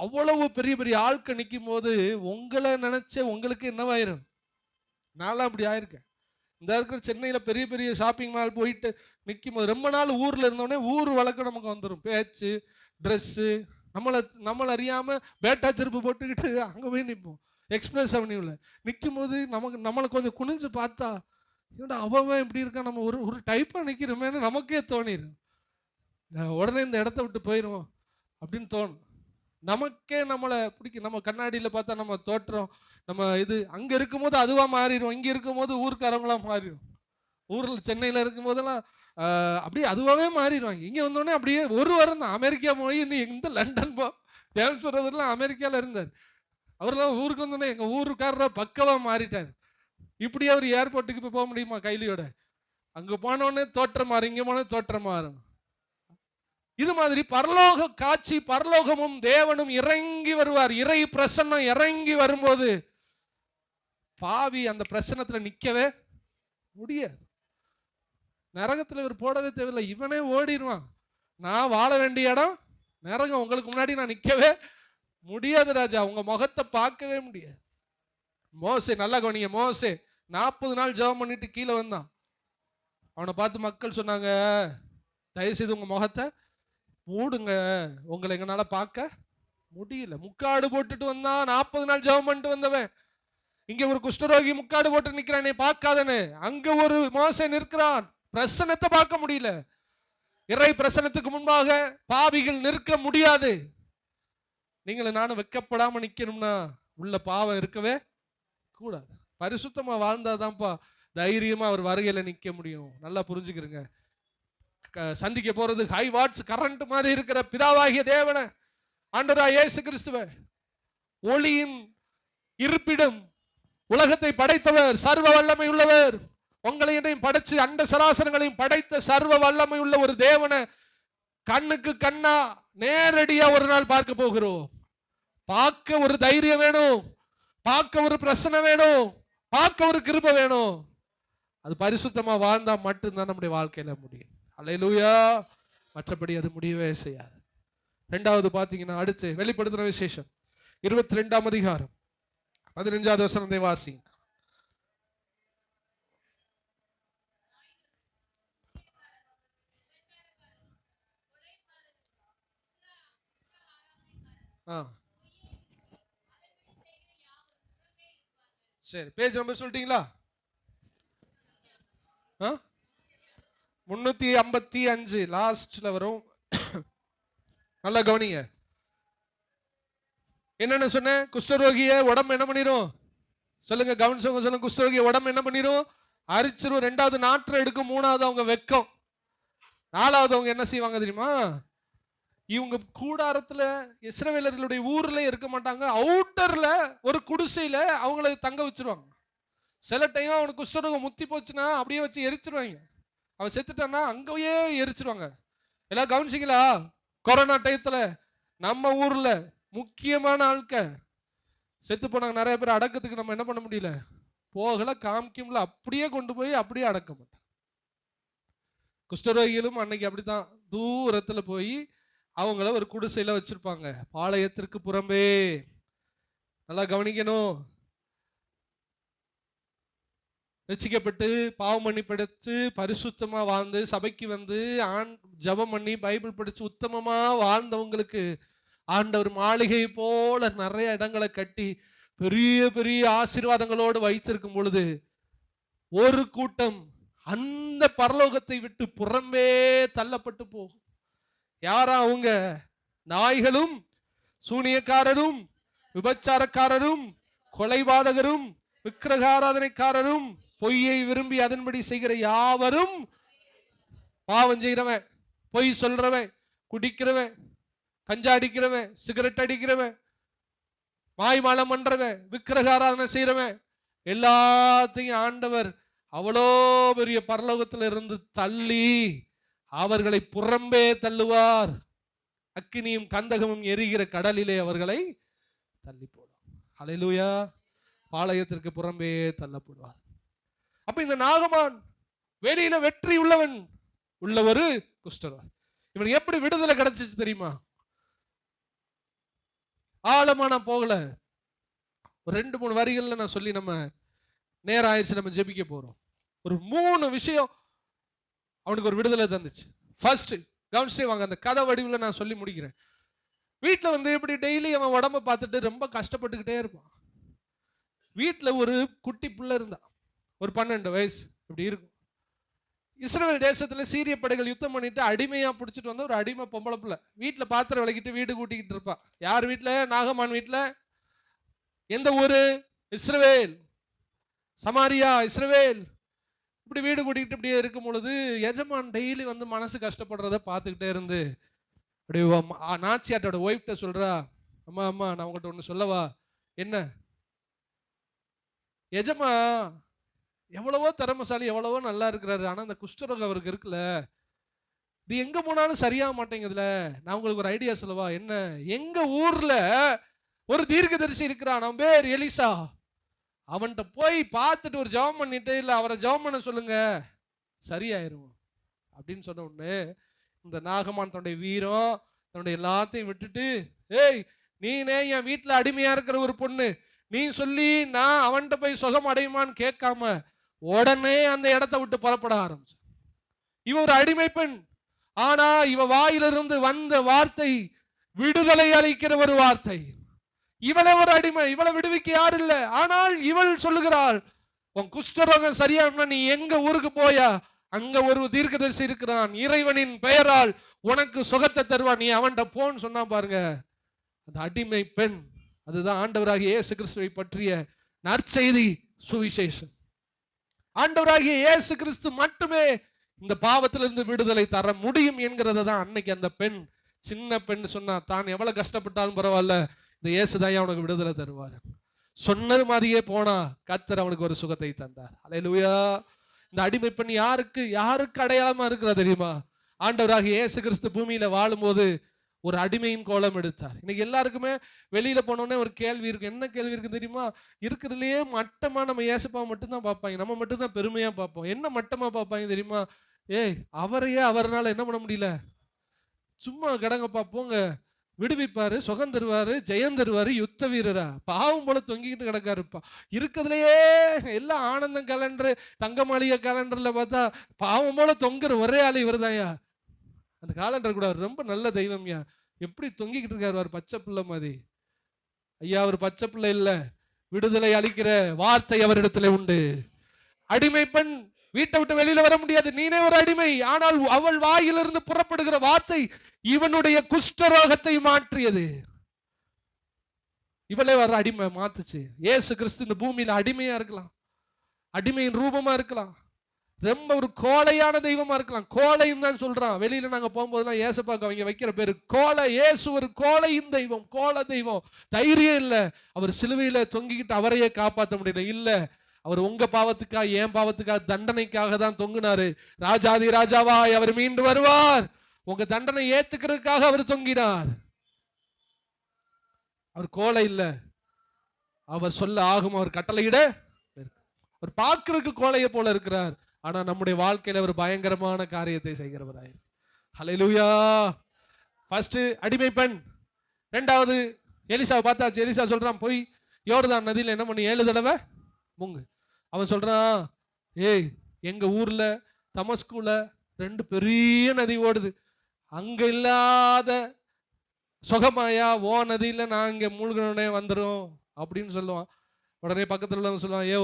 அவ்வளவு பெரிய பெரிய ஆட்கள் நிற்கும் போது உங்களை நினைச்ச உங்களுக்கு என்னவாயிரும்? நான்லாம் அப்படி ஆயிருக்கேன். இந்த இருக்கிற சென்னையில் பெரிய பெரிய ஷாப்பிங் மால் போயிட்டு நிற்கும் போது ரொம்ப நாள் ஊரில் இருந்தோடனே ஊர் வழக்கம் நமக்கு வந்துடும். பேச்சு, ட்ரெஸ்ஸு, நம்மளை அறியாமல் பேட்டா செருப்பு போட்டுக்கிட்டு அங்கே போய் நிற்போம். எக்ஸ்பிரஸ் அவென்யூவில் நிற்கும் போது நம்மளை கொஞ்சம் குனிஞ்சு பார்த்தா என்னடா அவன் இப்படி இருக்கான், நம்ம ஒரு டைப்பாக நிற்கிறோமேனு நமக்கே தோணிடும். உடனே இந்த இடத்த விட்டு போயிடுவோம் அப்படின்னு தோணும். நமக்கே நம்மளை பிடிக்கும். நம்ம கண்ணாடியில் பார்த்தா நம்ம தோற்றம், நம்ம இது அங்கே இருக்கும்போது அதுவாக மாறிடும். இங்கே இருக்கும்போது ஊருக்காரங்களாம் மாறிடும். ஊரில் சென்னையில் இருக்கும் போதெல்லாம் அப்படியே அதுவாகவே மாறிடுவாங்க. இங்கே வந்தோடனே அப்படியே ஒரு வாரம் தான். அமெரிக்கா போய் இன்னும் எந்த லண்டன் ஜேம்ஸ் சொல்றதுலாம் அமெரிக்காவில் இருந்தார். அவரெல்லாம் ஊருக்கு வந்தோடனே எங்கள் ஊருக்காரரை பக்கவாக மாறிட்டார். இப்படி அவர் ஏர்போர்ட்டுக்கு இப்போ போக முடியுமா கைலியோட? அங்கே போனோடனே தோற்றம் மாறும், இங்கே போனே தோற்றம் மாறும். இது மாதிரி பரலோக காட்சி, பரலோகமும் தேவனும் இறங்கி வருவார். இறை பிரசன்னம் இறங்கி வரும்போது பாவி அந்த பிரசன்னத்தில் நிற்கவே முடியாது. நரகத்தில் இவர் போடவே தேவையில்லை, இவனே ஓடிடுவான். நான் வாழ வேண்டிய இடம் நரகம், உங்களுக்கு முன்னாடி நான் நிற்கவே முடியாது ராஜா, உங்க முகத்தை பார்க்கவே முடியாது. மோசே நல்லா கவனிங்க. மோசே 40 நாள் ஜெபம் பண்ணிட்டு கீழே வந்தான். அவனை பார்த்து மக்கள் சொன்னாங்க, தயவுசெய்து உங்க முகத்தை மூடுங்க, உங்களை எங்களால பார்க்க முடியல. முக்காடு போட்டுட்டு வந்தான். 40 நாள் ஜெபம் பண்ணிட்டு வந்தவன் இங்க ஒரு குஷ்டரோகி முக்காடு போட்டு நிற்கிறானே பார்க்காதனே. அங்க ஒரு மோசே நிற்கிறான், பிரசன்னத்தை பார்க்க முடியல. இறை பிரசன்னத்துக்கு முன்பாக பாவிகள் நிற்க முடியாது. நீங்களும் நானும் வெக்கப்படாம நிக்கணும்னா உள்ள பாவம் இருக்கவே கூடாது. பரிசுத்தமா வாழ்ந்தாதான்ப்பா தைரியமா அவர் வருகையில நிக்க முடியும். நல்லா புரிஞ்சுக்கிறங்க. சந்திக்க போறது ஹை வாட்ஸ் கரண்ட் மாதிரி இருக்கிற பிதாவாகிய தேவனை, ஆண்டவராகிய இயேசு கிறிஸ்துவ, ஒளியின் இருப்பிடம், உலகத்தை படைத்தவர், சர்வ வல்லமை உள்ளவர், உங்களை என்னையும் படைச்சு அண்ட சராசரங்களையும் படைத்த சர்வ வல்லமை உள்ள ஒரு தேவனை கண்ணுக்கு கண்ணா நேரடியா ஒரு நாள் பார்க்க போகிறோம். பார்க்க ஒரு தைரியம் வேணும், பார்க்க ஒரு பிரச்சனை வேணும், பார்க்க ஒரு கிருபை வேணும். அது பரிசுத்தமா வாழ்ந்தா மட்டும்தான் நம்முடைய வாழ்க்கையில முடியும். அல்லேலூயா. மற்றபடி அது முடியவே செய்யாது. ரெண்டாவது பாத்தீங்கன்னா, அடுத்து வெளிப்படுத்தின விசேஷம் 22ஆம் அதிகாரம் 15வது வசனத்தை வாசிங்க. சரி, பேஜ் நம்பர் சொல்லிட்டீங்களா? 355 லாஸ்ட்ல வரும். நல்லா கவனிங்க. என்னன்னு சொன்ன? குஷ்டரோகிய உடம்பு என்ன பண்ணிரும்? சொல்லுங்க, கவனிச்சவங்க சொல்லுங்க. குஷ்டரோகிய உடம்பு என்ன பண்ணிரும்? அரிச்சிரும். 2வது நாற்றம் எடுக்கும். 3வது அவங்க வெக்கம். 4வது அவங்க என்ன செய்வாங்க தெரியுமா? இவங்க கூடாரத்துல இஸ்ரவேலர்களுடைய ஊர்ல இருக்க மாட்டாங்க, அவுட்டர்ல ஒரு குடிசையில அவங்களை தங்க வச்சிருவாங்க. சில டைம் அவனுக்கு குஷ்டரோகம் முத்தி போச்சுன்னா அப்படியே வச்சு எரிச்சிருவாங்க. அவன் செத்துட்டான்னா அங்கேயே எரிச்சிருவாங்க. எல்லாம் கவனிச்சிங்களா? கொரோனா டயத்துல நம்ம ஊர்ல முக்கியமான ஆட்கள் செத்து போனாங்க. நிறைய பேர் அடக்கத்துக்கு நம்ம என்ன பண்ண முடியல, போகல, காமிக்கும்ல, அப்படியே கொண்டு போய் அப்படியே அடக்க மாட்டேன். குஷ்டரோகிகளும் அன்னைக்கு அப்படித்தான் தூரத்துல போய் அவங்கள ஒரு குடிசையில வச்சிருப்பாங்க, பாளையத்திற்கு புறம்பே. நல்லா கவனிக்கணும். ரட்சிக்கப்பட்டு பாவம் மன்னிப்பெடுத்து பரிசுத்தமா வாழ்ந்து சபைக்கு வந்து ஜெபம் பண்ணி பைபிள் படிச்சு உத்தமமா வாழ்ந்தவங்களுக்கு ஆண்டவர் மாளிகை போல நிறைய இடங்களை கட்டி பெரிய பெரிய ஆசீர்வாதங்களோடு வைத்திருக்கும் பொழுது ஒரு கூட்டம் அந்த பரலோகத்தை விட்டு புறம்பே தள்ளப்பட்டு போகும். யாரா அவங்க? நாய்களும் சூனியக்காரரும் விபச்சாரக்காரரும் கொலைபாதகரும் விக்கிரகாராதனைக்காரரும் பொய்யை விரும்பி அதன்படி செய்கிற யாவரும். பாவம் செய்கிறவன், பொய் சொல்றவன், குடிக்கிறவன், கஞ்சா அடிக்கிறவன், சிகரெட் அடிக்கிறவன், மாய்மாலம் பண்றவன், விக்கிரகாராதனை செய்யறவன், எல்லாத்தையும் ஆண்டவர் அவ்வளோ பெரிய பரலோகத்தில் இருந்து தள்ளி அவர்களை புறம்பே தள்ளுவார். அக்கினியும் கந்தகமும் எரிகிற கடலிலே அவர்களை தள்ளி போடும். அல்லேலூயா. பாளையத்திற்கு புறம்பே தள்ளப்படுவார். அப்ப இந்த நாகமான் வெளியில வெற்றி உள்ளவன், உள்ள ஒரு குஷ்டரோகி. இவன் எப்படி விடுதலை கிடைச்சிச்சு தெரியுமா? ஆழமா நான் போகல, ஒரு 2-3 வரிகள்ல நான் சொல்லி நம்ம நேரம் ஆயிடுச்சு, நம்ம ஜெபிக்க போறோம். ஒரு 3 விஷயம் அவனுக்கு ஒரு விடுதலை தந்துச்சு. ஃபர்ஸ்ட் கவனிச்சே வாங்க, அந்த கதை வடிவில் நான் சொல்லி முடிக்கிறேன். வீட்டில் வந்து இப்படி டெய்லி அவன் உடம்ப பார்த்துட்டு ரொம்ப கஷ்டப்பட்டுக்கிட்டே இருப்பான். வீட்டில் ஒரு குட்டி பிள்ளை இருந்தா, ஒரு 12 வயசு இப்படி இருக்கும். இஸ்ரவேல் தேசத்துல சீரிய படைகள் யுத்தம் பண்ணிட்டு அடிமையா பிடிச்சிட்டு வந்த ஒரு அடிமை பொம்பளை பிள்ளை வீட்டில் பாத்திரம் விளக்கிட்டு வீடு கூட்டிக்கிட்டு இருப்பா. யார் வீட்டில்? நாகமான் வீட்டில். எந்த ஊரு? இஸ்ரவேல், சமாரியா, இஸ்ரவேல். இப்படி வீடு கூட்டிக்கிட்டு இப்படியே இருக்கும் பொழுது எஜமான் டெய்லி வந்து மனசு கஷ்டப்படுறத பார்த்துக்கிட்டே இருந்து அப்படி நாச்சியாட்டோட ஒய்ஃப்ட சொல்றா, அம்மா அம்மா நான் உங்கள்கிட்ட ஒன்று சொல்லவா? என்ன? எஜமா எவ்வளவோ திறமைசாலி, எவ்வளவோ நல்லா இருக்கிறாரு, ஆனா அந்த குஷ்டரோகம் அவருக்கு இருக்குல்ல, இது எங்க போனாலும் சரியாக மாட்டேங்குதுல. நான் உங்களுக்கு ஒரு ஐடியா சொல்லவா? என்ன? எங்க ஊர்ல ஒரு தீர்க்கதரிசி இருக்கிறான், அவன் பேர் எலிசா. அவன்கிட்ட போய் பார்த்துட்டு ஒரு ஜெபம் பண்ணிட்டு, இல்லை அவரை ஜெபம் பண்ண சொல்லுங்க, சரியாயிரும் அப்படின்னு சொன்ன உடனே இந்த நாகமான் தன்னுடைய வீரம், தன்னுடைய எல்லாத்தையும் விட்டுட்டு, ஏய் நீனே என் வீட்டில் அடிமையா இருக்கிற ஒரு பொண்ணு, நீ சொல்லி நான் அவன்கிட்ட போய் சுகம் அடையுமான்னு கேட்காம உடனே அந்த இடத்தை விட்டு புறப்பட ஆரம்பிச்சு. இவ ஒரு அடிமை பெண், ஆனா இவ வாயிலிருந்து வந்த வார்த்தை விடுதலை அளிக்கிற ஒரு வார்த்தை. இவளை ஒரு அடிமை, இவளை விடுவிக்க யாரு இல்லை. ஆனால் இவள் சொல்லுகிறாள், உன் குஷ்டரோகம் சரியானா நீ எங்க ஊருக்கு போயா, அங்க ஒரு தீர்க்கதரிசி இருக்கிறான், இறைவனின் பெயரால் உனக்கு சுகத்தை தருவான், நீ அவன்கிட்ட போன்னு சொன்னா பாருங்க. அந்த அடிமை பெண், அதுதான் ஆண்டவராகிய இயேசு கிறிஸ்துவை பற்றிய நற்செய்தி சுவிசேஷம். ஆண்டவராகிய இயேசு கிறிஸ்து மட்டுமே இந்த பாவத்திலிருந்து விடுதலை தர முடியும் என்கிறத தான் அன்னைக்கு அந்த பெண், சின்ன பெண் சொன்னா, தான் எவ்வளவு கஷ்டப்பட்டாலும் பரவாயில்ல, இந்த இயேசுதான் அவனுக்கு விடுதலை தருவார். சொன்னது மாதிரியே போனா கர்த்தர் அவனுக்கு ஒரு சுகத்தை தந்தார். அல்லேலூயா. இந்த அடிமை பெண் யாருக்கு அடையாளமா இருக்கிறா தெரியுமா? ஆண்டவராகிய இயேசு கிறிஸ்து பூமியில வாழும்போது ஒரு அடிமையின் கோலம் எடுத்தார். இன்னைக்கு எல்லாருக்குமே வெளியில போனோடனே ஒரு கேள்வி இருக்கு. என்ன கேள்வி இருக்கு தெரியுமா? இருக்கிறதுலயே மட்டமா நம்ம இயேசுப்பாவை மட்டும்தான் பார்ப்பாங்க, நம்ம மட்டும்தான் பெருமையா பார்ப்போம். என்ன மட்டமா பார்ப்பாங்க தெரியுமா? ஏய் அவரையே அவரால் என்ன பண்ண முடியல, சும்மா கடங்கப்பா போங்க, விடுவிப்பாரு, சுகம் தருவாரு, ஜெயம் தருவாரு, யுத்த வீரரா, பாவம் போல தொங்கிக்கிட்டு கிடக்காருப்பா. இருக்கிறதுலையே எல்லாம் ஆனந்தம் கேலண்டர், தங்க மாளிகை கேலண்டர்ல பார்த்தா பாவம் போல தொங்குற ஒரே ஆள் இவர்தாயா. அந்த காலண்டர் கூட ரொம்ப நல்ல தெய்வம்யா, எப்படி தொங்கிக்கிட்டு இருக்காரு பச்சை பிள்ளை மாதிரி. ஐயா அவர் பச்சை பிள்ளை இல்ல, விடுதலை அளிக்கிற வார்த்தை அவரிடத்துல உண்டு. அடிமை பெண் வீட்டை விட்டு வெளியில வர முடியாது, நீனே ஒரு அடிமை, ஆனால் அவள் வாயிலிருந்து புறப்படுகிற வார்த்தை இவனுடைய குஷ்டரோகத்தை மாற்றியது. இவளே வர அடிமை மாத்துச்சு. இயேசு கிறிஸ்து இந்த பூமியில அடிமையா இருக்கலாம், அடிமையின் ரூபமா இருக்கலாம், ரொம்ப ஒரு கோழையான தெய்வமா இருக்கலாம். கோழைன்னு தான் சொல்றான். வெளியில நாங்க போகும்போதெல்லாம் ஏசப்பாக்கு அவங்க வைக்கிற பேரு கோழை. இயேசு ஒரு கோழையின் தெய்வம், கோழை தெய்வம். தைரியம் இல்லை, அவர் சிலுவையில தொங்கிக்கிட்டு அவரையே காப்பாற்ற முடியல. இல்ல, அவர் உங்க பாவத்துக்காக என் பாவத்துக்காக தண்டனைக்காக தான் தொங்கினாரு. ராஜாதி ராஜாவாய் அவர் மீண்டு வருவார், உங்க தண்டனை ஏத்துக்கிறதுக்காக அவர் தொங்கினார். அவர் கோழை இல்ல, அவர் சொல்ல ஆகும், அவர் கட்டளையிட. அவர் பார்க்கறதுக்கு கோழையை போல இருக்கிறார், ஆனா நம்முடைய வாழ்க்கையில ஒரு பயங்கரமான காரியத்தை செய்கிறவராய். ஹல்லேலூயா. ஃபர்ஸ்ட் அடிமை பெண், ரெண்டாவது எலிசா பார்த்தாச்சு. எலிசா சொல்றான், போய் யோர்தான் நதியில என்ன பண்ணி 7 தடவை முங்கு. அவன் சொல்றான், ஏய் எங்க ஊர்ல தமஸ்குல 2 பெரிய நதி ஓடுது, அங்க இல்லாத சுகமாயா ஓ நதியில நான் இங்க மூழ்கினே வந்துடும் அப்படின்னு சொல்லுவான். உடனே பக்கத்துல உள்ளவங்க சொல்லுவான், ஏ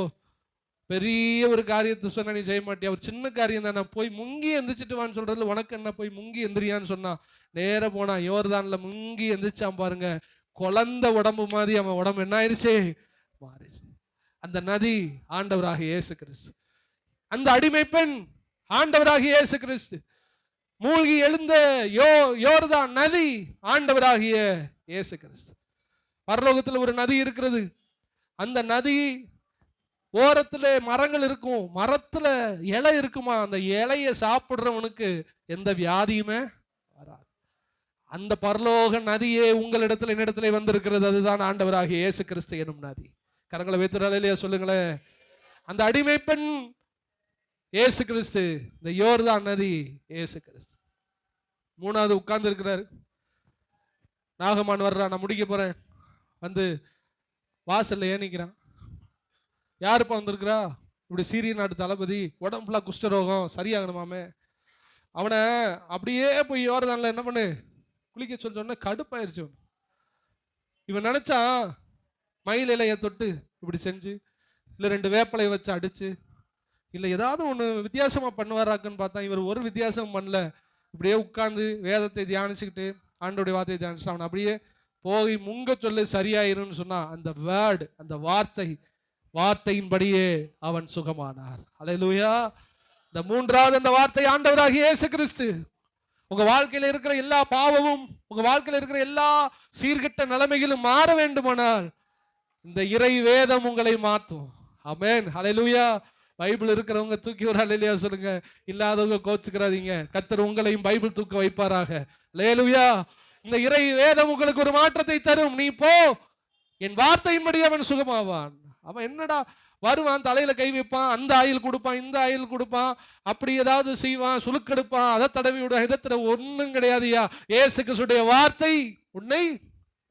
பெரிய ஒரு காரியத்தை சொன்னா நீ செய்ய மாட்டியா, ஒரு சின்ன காரியம் தான், நான் போய் முங்கி எந்திரிச்சிட்டு வான்னு சொல்றதுல உனக்கு என்ன, போய் முங்கி எந்திரியான்னு சொன்னா நேர போனா யோர்தான்ல முங்கி எந்திரிச்சான் பாருங்க. குழந்தை உடம்பு மாதிரி அவன் உடம்பு என்ன ஆயிடுச்சு, மாறிடுச்சு. அந்த நதி ஆண்டவராகிய இயேசு கிறிஸ்து, அந்த அடிமை பெண் ஆண்டவராகிய இயேசு கிறிஸ்து, மூழ்கி எழுந்த யோர்தான் நதி ஆண்டவராகிய இயேசு கிறிஸ்து. பரலோகத்துல ஒரு நதி இருக்கிறது, அந்த நதி ஓரத்துல மரங்கள் இருக்கும், மரத்துல இலை இருக்குமா, அந்த இலைய சாப்பிடுறவனுக்கு எந்த வியாதியுமே வராது. அந்த பரலோக நதியே உங்களிடத்துல என்னிடத்துல வந்திருக்கிறது, அதுதான் ஆண்டவராகிய இயேசு கிறிஸ்து எனும் நதி. கரங்களை வைத்துறாலே சொல்லுங்களேன். அந்த அடிமை பெண் இயேசு கிறிஸ்து, இந்த யோர்தான் நதி இயேசு கிறிஸ்து. மூணாவது உட்கார்ந்து இருக்கிறாரு, நாகமான் வர்றான். நான் முடிக்க போறேன். வந்து வாசல்ல ஏனிக்கிறான். யாருப்பா வந்திருக்கிறா? இப்படி சீரிய நாட்டு தளபதி, உடம்பு ஃபுல்லாக குஷ்டரோகம் சரியாகணுமாமே. அவனை அப்படியே போய் யோர்தான்ல என்ன பண்ணு குளிக்க சொன்ன கடுப்பாயிருச்சு. இவன் நினைச்சான் மயில் இலையை தொட்டு இப்படி செஞ்சு, இல்லை 2 வேப்பலையை வச்சு அடிச்சு, இல்லை ஏதாவது ஒன்று வித்தியாசமாக பண்ணுவாராக்குன்னு பார்த்தா இவர் ஒரு வித்தியாசம் பண்ணல. இப்படியே உட்கார்ந்து வேதத்தை தியானிச்சுக்கிட்டு ஆண்டோடைய வார்த்தையை தியானிச்சுட்டு அவன் அப்படியே போய் முங்க சொல்லு சரியாயிருன்னு சொன்னா அந்த வேர்டு, அந்த வார்த்தையின்படியே அவன் சுகமானார். அல்லேலூயா. இந்த 3வது அந்த வார்த்தை ஆண்டவராகிய இயேசு கிறிஸ்து. உங்க வாழ்க்கையில் இருக்கிற எல்லா பாவமும், உங்க வாழ்க்கையில் இருக்கிற எல்லா சீர்கெட்ட நிலைமைகளும் மாற வேண்டுமானால் இந்த இறை வேதம் உங்களை மாற்றும். ஆமென். அல்லேலூயா. பைபிள் இருக்கிறவங்க தூக்கி ஒரு அல்லேலூயா சொல்லுங்க. இல்லாதவங்க கோச்சுக்கிறாதீங்க. கர்த்தர் உங்களையும் பைபிள் தூக்க வைப்பாராக. அல்லேலூயா. இந்த இறை வேதம் உங்களுக்கு ஒரு மாற்றத்தை தரும். நீ போ, என் வார்த்தையின்படி அவன் சுகமாவான். அவன் என்னடா வருவான், தலையில கை வைப்பான், அந்த ஆயில் கொடுப்பான், இந்த ஆயில் கொடுப்பான், அப்படி ஏதாவது செய்வான், சுழுக்கெடுப்பான், அதை தடவி விட, இதை ஒன்றும் கிடையாதுயா. இயேசு கிறிஸ்துடைய வார்த்தை உன்னை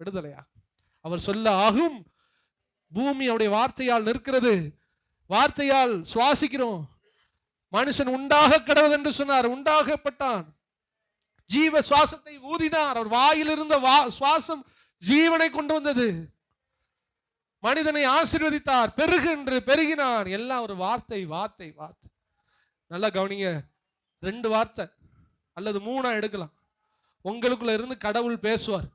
விடுதலையா. அவர் சொல்ல ஆகும். பூமி அவருடைய வார்த்தையால் நிற்கிறது. வார்த்தையால் சுவாசிக்கிறோம். மனுஷன் உண்டாக கடவுள் என்று சொன்னார், உண்டாகப்பட்டான். ஜீவ சுவாசத்தை ஊதினார். அவர் வாயில் இருந்த சுவாசம் ஜீவனை கொண்டு வந்தது. மனிதனை ஆசீர்வதித்தார். பெருகு என்று பெருகினான். எல்லாம் ஒரு வார்த்தை. நல்லா கவனிங்க. 2 வார்த்தை அல்லது 3 எடுக்கலாம். உங்களுக்குள்ள இருந்து கடவுள் பேசுவார்.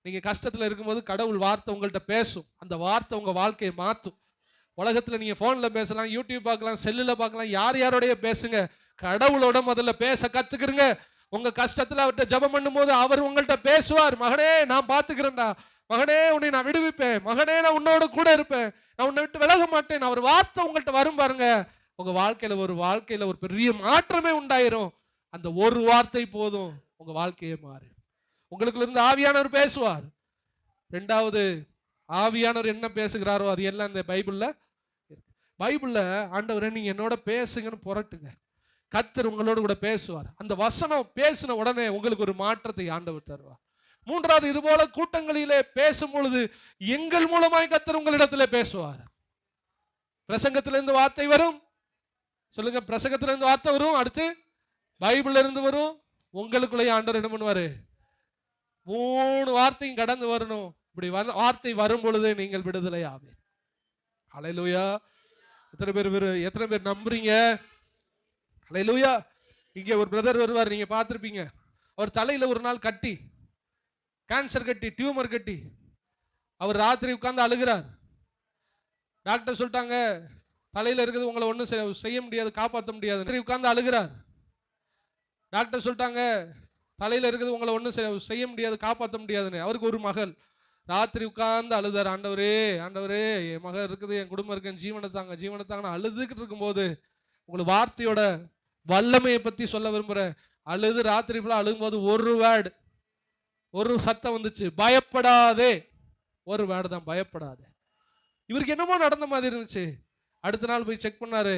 நீங்க கஷ்டத்துல இருக்கும்போது கடவுள் வார்த்தை உங்கள்கிட்ட பேசும். அந்த வார்த்தை உங்க வாழ்க்கையை மாற்றும். உலகத்துல நீங்க போன்ல பேசலாம், யூடியூப் பார்க்கலாம், செல்லுல பார்க்கலாம், யாரோடைய பேசுங்க. கடவுளோட முதல்ல பேச கத்துக்கிறங்க. உங்க கஷ்டத்துல அவர்கிட்ட ஜெபம் பண்ணும்போது அவர் உங்கள்கிட்ட பேசுவார். மகனே நான் பார்த்துக்கிறேன்டா, மகனே உன்னை நான் விடுவிப்பேன், மகனே நான் உன்னோட கூட இருப்பேன், நான் உன்னை விட்டு விலக மாட்டேன். அவர் வார்த்தை உங்கள்கிட்ட வரும் பாருங்க. உங்க வாழ்க்கையில ஒரு பெரிய மாற்றமே உண்டாயிரும். அந்த ஒரு வார்த்தை போதும் உங்க வாழ்க்கையே மாறு. உங்களுக்குள்ள இருந்து ஆவியானவர் பேசுவார். 2வது ஆவியானவர் என்ன பேசுகிறாரோ அது எல்லாம் இந்த பைபிள்ல ஆண்டவரே நீங்க என்னோட பேசுங்கன்னு புரட்டுங்க. கர்த்தர் உங்களோட கூட பேசுவார். அந்த வசனம் பேசின உடனே உங்களுக்கு ஒரு மாற்றத்தை ஆண்டவர் தருவார். 3வது இது போல கூட்டங்களிலே பேசும் பொழுது எங்கள் மூலமாய் கர்த்தர் உங்களிடத்திலே பேசுவார். பிரசங்கத்திலிருந்து வார்த்தை வரும். சொல்லுங்க, பிரசங்கத்திலிருந்து வார்த்தை வரும். அடுத்து பைபிள்ல இருந்து வரும். உங்களுக்குள்ளேயே ஆண்டவர் என்ன பண்ணுவாரு? 3 வார்த்தையும் கடந்து வரணும். இப்படி வார்த்தை வரும் பொழுது நீங்கள் விடுதலை ஆவீங்க. ஹல்லேலூயா. எத்தனை பேர் நம்புறீங்க? ஹல்லேலூயா. இங்கே ஒரு பிரதர் வருவார், நீங்க பார்த்திருப்பீங்க. அவர் தலையில ஒரு நாள் கட்டி, கேன்சர் கட்டி, டியூமர் கட்டி, அவர் ராத்திரி உட்கார்ந்து அழுகிறார். டாக்டர் சொல்லிட்டாங்க தலையில இருக்குது, உங்களை ஒன்றும் செய்ய முடியாது, காப்பாற்ற முடியாது. உட்கார்ந்து அழுகிறார். டாக்டர் சொல்லிட்டாங்க தலையில இருக்குது, உங்களை ஒன்றும் செய்ய முடியாது, காப்பாற்ற முடியாதுன்னு. அவருக்கு ஒரு மகள். ராத்திரி உட்கார்ந்து அழுதார். ஆண்டவரே ஆண்டவரே, என் மகள் இருக்குது, என் குடும்பம் இருக்கு, என் ஜீவனை தாங்கன்னு அழுதுகிட்டு இருக்கும்போது உங்களுக்கு வார்த்தையோட வல்லமையை பத்தி சொல்ல விரும்புறேன். அழுது ராத்திரி ஃபுல்லா அழுகும்போது ஒரு வேர்டு, ஒரு சத்தம் வந்துச்சு, பயப்படாதே. ஒரு வேர்டு தான், பயப்படாதே. இவருக்கு என்னமோ நடந்த மாதிரி இருந்துச்சு. அடுத்த நாள் போய் செக் பண்ணாரு.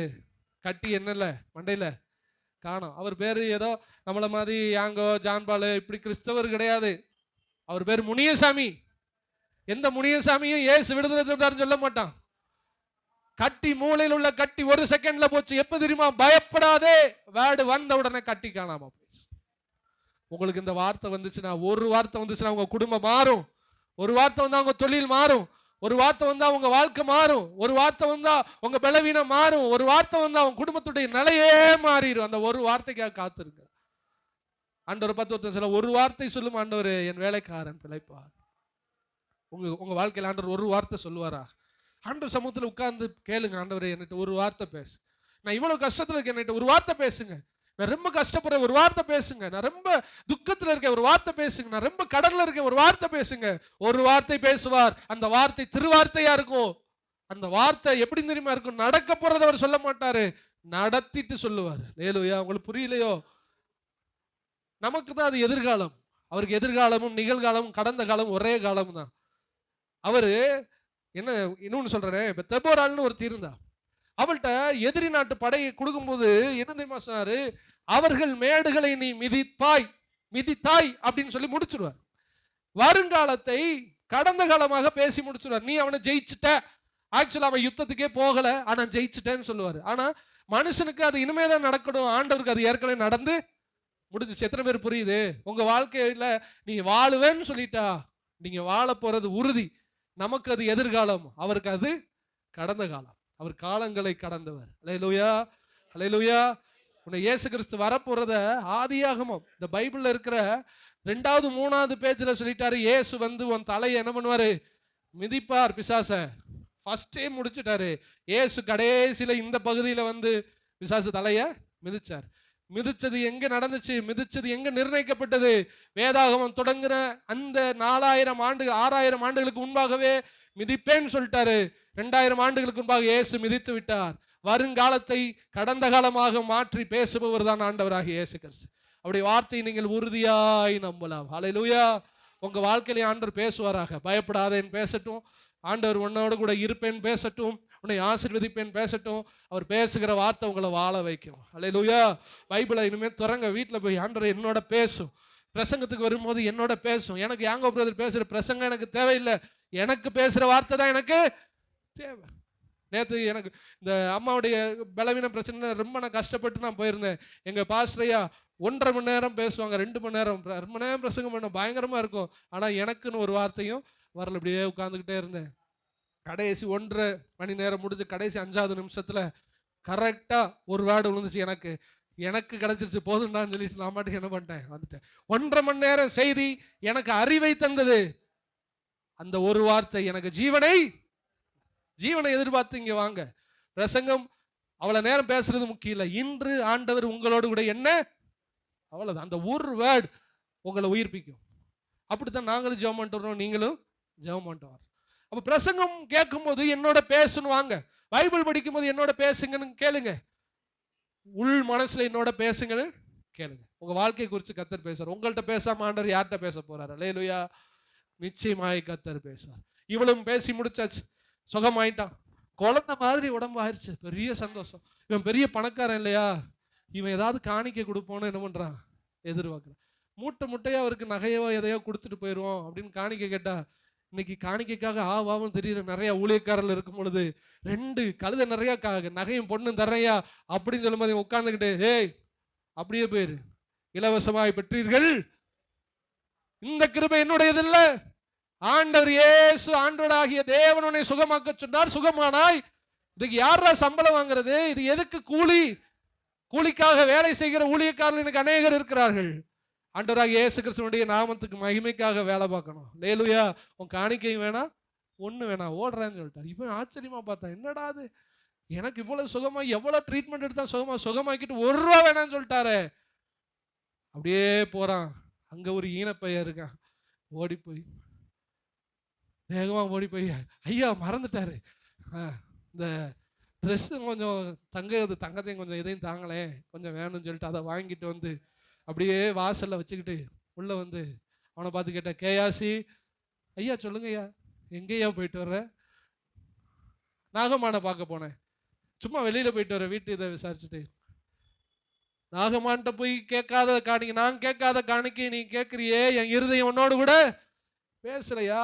கட்டி என்னல மண்டையில காணோம். அவர் பேரு ஏதோ நம்மள மாதிரி யாங்கோ ஜான்பாலு இப்படி கிறிஸ்தவர் கிடையாது. அவர் பேர் முனியசாமி. எந்த முனியசாமியும் ஏசு விடுதலை தந்தாருன்னு சொல்ல மாட்டான். கட்டி, மூளையில் உள்ள கட்டி 1 செகண்ட்ல போச்சு. எப்ப தெரியுமா? பயப்படாதே வேர்டு வந்த உடனே கட்டி காணாம போச்சு. உங்களுக்கு இந்த வார்த்தை வந்துச்சுன்னா, ஒரு வார்த்தை வந்துச்சுன்னா உங்க குடும்பம் மாறும். ஒரு வார்த்தை வந்தா உங்க தொழில் மாறும். ஒரு வார்த்தை வந்தா உங்க வாழ்க்கை மாறும். ஒரு வார்த்தை வந்தா உங்க பலவீனம் மாறும். ஒரு வார்த்தை வந்தா உங்க குடும்பத்துடைய நிலையே மாறிடும். அந்த ஒரு வார்த்தைக்காக காத்திருங்க. ஆண்டவர் பார்த்து ஒருத்தர் சொல்ல, ஒரு வார்த்தை சொல்லும் ஆண்டவர், என் வேலைக்காரன் பிழைப்பார். உங்க வாழ்க்கையில் ஆண்டவர் ஒரு வார்த்தை சொல்லுவாரா? ஆண்டவர் சமூகத்தில் உட்கார்ந்து கேளுங்க, ஆண்டவரே என்கிட்ட ஒரு வார்த்தை பேசு. நான் இவ்வளவு கஷ்டத்துல இருக்கேன், என்கிட்ட ஒரு வார்த்தை பேசுங்க. நான் ரொம்ப கஷ்டப்படுறேன், ஒரு வார்த்தை பேசுங்க. நான் ரொம்ப துக்கத்துல இருக்கேன், ஒரு வார்த்தை பேசுங்க. நான் ரொம்ப கடல்ல இருக்கேன், ஒரு வார்த்தை பேசுங்க. ஒரு வார்த்தை பேசுவார். அந்த வார்த்தை திருவார்த்தையா இருக்கும். அந்த வார்த்தை எப்படி தெரியுமா இருக்கும்? நடக்க போறதை அவர் சொல்ல மாட்டாரு, நடத்திட்டு சொல்லுவார். ஹல்லேலூயா. உங்களுக்கு புரியலையோ? நமக்கு தான் அது எதிர்காலம். அவருக்கு எதிர்காலமும் நிகழ்காலமும் கடந்த காலம் ஒரே காலம் தான். அவரு என்ன இன்னொன்னு சொல்றேன். இப்ப தெபோராள்னு ஒரு தீர்ந்தா, அவள்கிட்ட எதிரி நாட்டு படையை கொடுக்கும்போது என்ன தெரியுமா சொன்னாரு? அவர்கள் மேடுகளை நீ மிதித்தாய் அப்படின்னு சொல்லி முடிச்சிருவார். வருங்காலத்தை கடந்த காலமாக பேசி முடிச்சுடுவார். நீ அவனை ஜெயிச்சுட்ட, ஆக்சுவலா அவன் யுத்தத்துக்கே போகல, ஆனா ஜெயிச்சுட்டேன்னு சொல்லுவாரு. ஆனா மனுஷனுக்கு அது இனிமே தான் நடக்கணும், ஆண்டவருக்கு அது ஏற்கனவே நடந்து முடிஞ்சிச்சு. எத்தனை பேர் புரியுது? உங்க வாழ்க்கையில நீ வாழுவேன்னு சொல்லிட்டா நீங்க வாழ போறது உறுதி. நமக்கு அது எதிர்காலம், அவருக்கு அது கடந்த காலம். அவர் காலங்களை கடந்தவர். அல்லேலூயா, அல்லேலூயா. உன்னை இயேசு கிறிஸ்து வரப்போறத ஆதியாகமம் இந்த பைபிள்ல இருக்கிற 2வது 3வது பேஜ்ல சொல்லிட்டாரு. இயேசு வந்து உன் தலையை என்ன பண்ணுவாரு? மிதிப்பார். பிசாச ஃபர்ஸ்டே முடிச்சுட்டாரு. இயேசு கடைசியில இந்த பகுதியில வந்து பிசாசு தலைய மிதிச்சார். மிதிச்சது எங்க நடந்துச்சு? மிதிச்சது எங்க நிர்ணயிக்கப்பட்டது? வேதாகமம் தொடங்குற அந்த 4000 ஆண்டுகள் 6000 ஆண்டுகளுக்கு முன்பாகவே மிதிப்பேன்னு சொல்லிட்டாரு. 2000 ஆண்டுகளுக்கு முன்பாக இயேசு மிதித்து விட்டார். வருங்காலத்தை கடந்த காலமாக மாற்றி பேசுபவர் தான் ஆண்டவராகிய இயேசு கிறிஸ்து. அவருடைய வார்த்தையை நீங்கள் உறுதியாய் நம்பலாம். ஹல்லேலூயா. உங்க வாழ்க்கையில ஆண்டவர் பேசுவாராக. பயப்படாதேன்னு பேசட்டும், ஆண்டவர் உன்னோட கூட இருப்பேன்னு பேசட்டும், உன்னை ஆசீர்வதிப்பேன் பேசட்டும். அவர் பேசுகிற வார்த்தை உங்களை வாழ வைக்கும். ஹல்லேலூயா. பைபிளை இனிமேல் துறங்க, வீட்டில் போய் ஆண்டவர் என்னோட பேசும். பிரசங்கத்துக்கு வரும்போது என்னோட பேசும். எனக்கு யாங்கோ பிரதர் பேசுகிற பிரசங்கம் எனக்கு தேவையில்லை, எனக்கு பேசுகிற வார்த்தை தான் எனக்கு தேவை. நேற்று எனக்கு இந்த அம்மாவுடைய பலவீன பிரச்சனை ரொம்ப நான் கஷ்டப்பட்டு நான் போயிருந்தேன். எங்கள் பாஸ்டரையா 1.5 மணி நேரம் பேசுவாங்க, 2 மணி நேரம் ரொம்ப நேரம் பிரசங்கம் பண்ண பயங்கரமாக இருக்கும். ஆனால் எனக்குன்னு ஒரு வார்த்தையும் வரல. இப்படியே உட்காந்துக்கிட்டே இருந்தேன். கடைசி 1.5 மணி நேரம் முடிஞ்சு கடைசி 5வது நிமிஷத்தில் கரெக்டாக ஒரு வேர்டு விழுந்துச்சு. எனக்கு கிடைச்சிருச்சு, போதும்டான்னு சொல்லிட்டு நான் மாட்டுக்கு என்ன பண்ணிட்டேன், வந்துட்டேன். 1.5 மணி நேரம் செய்தி எனக்கு அறிவை தந்தது. அந்த ஒரு வார்த்தை எனக்கு ஜீவனை எதிர்பார்த்து இங்கே வாங்க. பிரசங்கம் அவ்வளோ நேரம் பேசுறது முக்கியம் இல்லை. இன்று ஆண்டவர் உங்களோடு கூட என்ன, அவ்வளோதான். அந்த ஒரு வேர்டு உங்களை உயிர்ப்பிக்கும். அப்படித்தான் நாங்களும் ஜெபம் பண்ணிட்டு வரோம், நீங்களும் ஜெபம் பண்ணிட்டு வரோம். அப்போ பிரசங்கம் கேட்கும் போது என்னோட பேசணும் வாங்க. பைபிள் படிக்கும் போது என்னோட பேசுங்கன்னு கேளுங்க. உள் மனசுல என்னோட பேசுங்கன்னு கேளுங்க. உங்க வாழ்க்கை குறித்து கர்த்தர் பேசுவார். உங்கள்கிட்ட பேசாம ஆண்டவர் யார்கிட்ட பேச போறாரு? அல்லேலூயா. நிச்சயமாய் கர்த்தர் பேசுவார். இவளும் பேசி முடிச்சாச்சு, சுகமாயிட்டான், குழந்தை மாதிரி உடம்பு ஆயிடுச்சு, பெரிய சந்தோஷம். இவன் பெரிய பணக்காரன் இல்லையா, இவன் ஏதாவது காணிக்கை கொடுப்போன்னு என்ன பண்றான், எதிர்பார்க்குறான். மூட்டையா அவருக்கு நகையோ எதையோ கொடுத்துட்டு போயிடுவோம் அப்படின்னு காணிக்கை கேட்டா, இன்னைக்கு காணிக்கைக்காக ஆவாவும் தெரியுற நிறைய ஊழியக்காரர்கள் இருக்கும் பொழுது 2 கழுதை நிறைய நகையும் பொண்ணும் தர்றையா அப்படின்னு சொல்லும் போது உட்கார்ந்துக்கிட்டு, ஏய் அப்படியே போயிரு, இலவசமாய் பெற்றீர்கள், இந்த கிருபை என்னுடையது இல்லை, ஆண்டவர் இயேசு ஆண்டவராகிய தேவன் உன்னை சுகமாக்க சொன்னார், சுகமானாய். இதுக்கு யாரா சம்பளம் வாங்குறது? இது எதுக்கு கூலிக்காக வேலை செய்கிற ஊழியக்காரர்கள் எனக்கு அநேகர் இருக்கிறார்கள். ஆண்டவராகிய இயேசு கிறிஸ்துவினுடைய நாமத்துக்கு மகிமைக்காக வேலை பார்க்கணும். அல்லேலூயா. உன் காணிக்கையும் வேணாம், ஒண்ணு வேணாம், ஓடுறேன்னு சொல்லிட்டார். இவன் ஆச்சரியமா பார்த்தான், என்னடா அது, எனக்கு இவ்வளவு சுகமா, எவ்வளவு ட்ரீட்மெண்ட் எடுத்தா சுகமாக்கிட்டு 1 ரூபா வேணான்னு சொல்லிட்டாரு. அப்படியே போறான். அங்க ஒரு ஈனப்பையன் இருக்கான். வேகமா ஓடி போய் ஐயா மறந்துட்டாரு, இந்த ட்ரெஸ்ஸு கொஞ்சம் தங்கத்தையும் கொஞ்சம் இதையும் தாங்களே, கொஞ்சம் வேணும்னு சொல்லிட்டு அதை வாங்கிட்டு வந்து அப்படியே வாசல்ல வச்சுக்கிட்டு உள்ள வந்து அவனை பார்த்து கேட்டேன், கேயாசி ஐயா சொல்லுங்க ஐயா, எங்கேயா போயிட்டு வர்ற? நாகமான பார்க்க போனேன், சும்மா வெளியில போயிட்டு வர, வீட்டு இதை விசாரிச்சுட்டு. நாகமான்ட்ட போய் கேட்காத காணிக்கை, நான் கேட்காத காணிக்கை நீ கேட்குறியே, என் இருதயம் உன்னோடு கூட பேசலையா?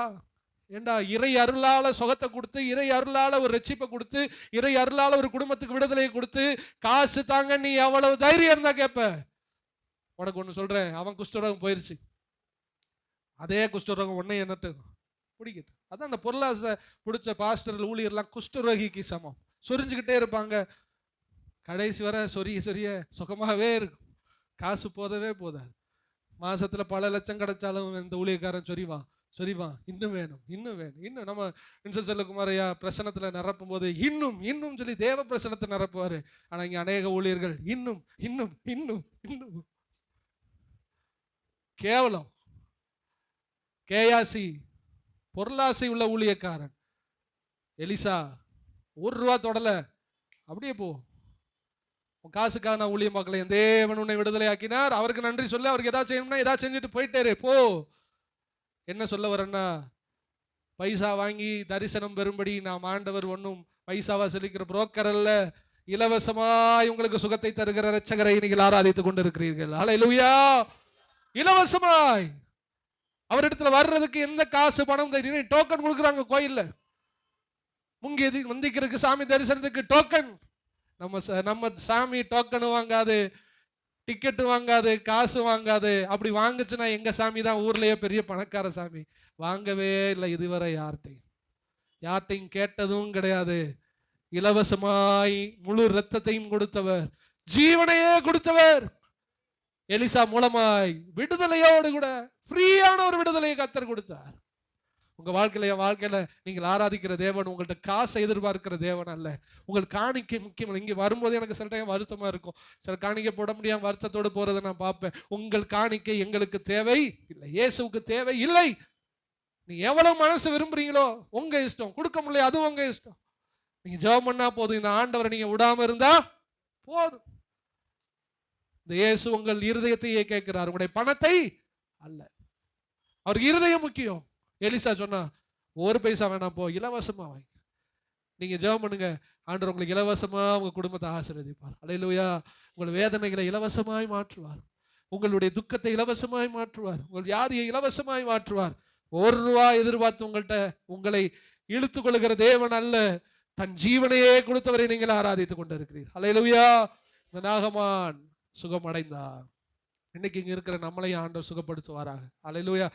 ஏண்டா, இறை அருளால சுகத்தை கொடுத்து, இறை அருளால ஒரு ரட்சிப்பை கொடுத்து, இறை அருளால ஒரு குடும்பத்துக்கு விடுதலையை கொடுத்து, காசு தாங்க நீ எவ்வளவு தைரியம் இருந்தா கேட்ப? உனக்கு ஒன்று சொல்றேன், அவன் குஷ்டரோகம் போயிருச்சு, அதே குஷ்டரோகம் உன்னை என்னட்டு பிடிக்கிட்டு. அதான் அந்த பொருளாசை பிடிச்ச பாஸ்டர்கள் ஊழியர்லாம் குஷ்டரோகிக்கு சமம், சொரிஞ்சுக்கிட்டே இருப்பாங்க, கடைசி வர சொரிய சுகமாகவே இருக்கும், காசு போதவே போதாது. மாசத்துல பல லட்சம் கிடைச்சாலும் இந்த ஊழியக்காரன் சொரிவான், இன்னும் வேணும், இன்னும் நம்ம செல்லகுமாரையா பிரசனத்துல நிரப்பும் போது இன்னும் சொல்லி தேவ பிரசனத்தை நிரப்புவாரு. ஆனா இங்க அநேக ஊழியர்கள் இன்னும் கேவலம். கேயாசி பொருளாசை உள்ள ஊழியக்காரன். எலிசா 1 ரூபா தொடல, அப்படியே போ, காசுக்காக நான் ஊழியம் பார்க்கல, என் தேவன் உன்னை விடுதலை ஆக்கினார், அவருக்கு நன்றி சொல்ல, அவருக்கு ஏதாவது செய்யணும்னா ஏதாவது செஞ்சுட்டு போயிட்டே போ. என்ன சொல்ல வரேன்னா, பைசா வாங்கி தரிசனம் பெறும்படி நாம் ஆண்டவர் ஒன்றும் பைசாவா செலுக்கிற புரோக்கர் அல்ல, இலவசமாய் உங்களுக்கு சுகத்தை தருகிற இரட்சகரை நீங்கள் ஆராதித்துக் கொண்டிருக்கிறீர்கள். அல்லேலூயா. இலவசமாய் அவரிடத்துல வர்றதுக்கு எந்த காசு பணம் தெரியும், டோக்கன் கொடுக்குறாங்க கோயில்ல. முங்கிய வந்திக்கிறதுக்கு சாமி தரிசனத்துக்கு டோக்கன். நம்ம சாமி டோக்கன் வாங்காது, டிக்கெட்டு வாங்காது, காசு வாங்காது. அப்படி வாங்குச்சுன்னா எங்க சாமி தான் ஊர்லயே பெரிய பணக்கார சாமி. வாங்கவே இல்லை இதுவரை யார்ட்டையும் கேட்டதும் கிடையாது. இலவசமாய் முழு ரத்தத்தையும் கொடுத்தவர், ஜீவனையே கொடுத்தவர். எலிசா மூலமாய் விடுதலையோடு கூட ஃப்ரீயான ஒரு விடுதலையை கர்த்தர் கொடுத்தார். உங்க வாழ்க்கையில நீங்கள் ஆராதிக்கிற தேவன் உங்கள்கிட்ட காசை எதிர்பார்க்கிற தேவன் அல்ல. உங்கள் காணிக்கை முக்கியம். இங்கே வரும்போது எனக்கு சில டைம் வருத்தமா இருக்கும். சில காணிக்கை போட முடியாம வருத்தத்தோடு போறதை நான் பார்ப்பேன். உங்கள் காணிக்கை எங்களுக்கு தேவை இல்லை, இயேசுவுக்கு தேவை இல்லை. நீ எவ்வளவு மனசு விரும்புறீங்களோ உங்க இஷ்டம், கொடுக்க முடியல அது உங்க இஷ்டம். நீங்க ஜெபம் பண்ணா போதும். இந்த ஆண்டவரை நீங்க விடாம இருந்தா போதும். இந்த இயேசு உங்கள் இருதயத்தையே கேட்கிறார், உங்களுடைய பணத்தை அல்ல. அவருக்கு இருதயம் முக்கியம். எலிசா சொன்னா ஒரு பைசா வேணாம், போ இலவசமா வாங்கி நீங்க ஜெபம் பண்ணுங்க. ஆண்டவர் உங்களுக்கு இலவசமா உங்க குடும்பத்தை ஆசீர்வதிப்பார். அல்லேலூயா. உங்கள் வேதனைகளை இலவசமாய் மாற்றுவார், உங்களுடைய துக்கத்தை இலவசமாய் மாற்றுவார், உங்கள் வியாதியை இலவசமாய் மாற்றுவார். ஒரு ரூபாய் எதிர்பார்த்து உங்களை இழுத்துக் கொள்ளுகிற தேவன் அல்ல, தன் ஜீவனையே கொடுத்தவரை நீங்கள் ஆராதித்துக் கொண்டு இருக்கிறீர்கள். அல்லேலூயா. இந்த நாகமான் சுகம் அடைந்தார். இன்னைக்கு இங்க இருக்கிற நம்மளையும் ஆண்டவர் சுகப்படுத்துவாராக. அல்லேலூயா.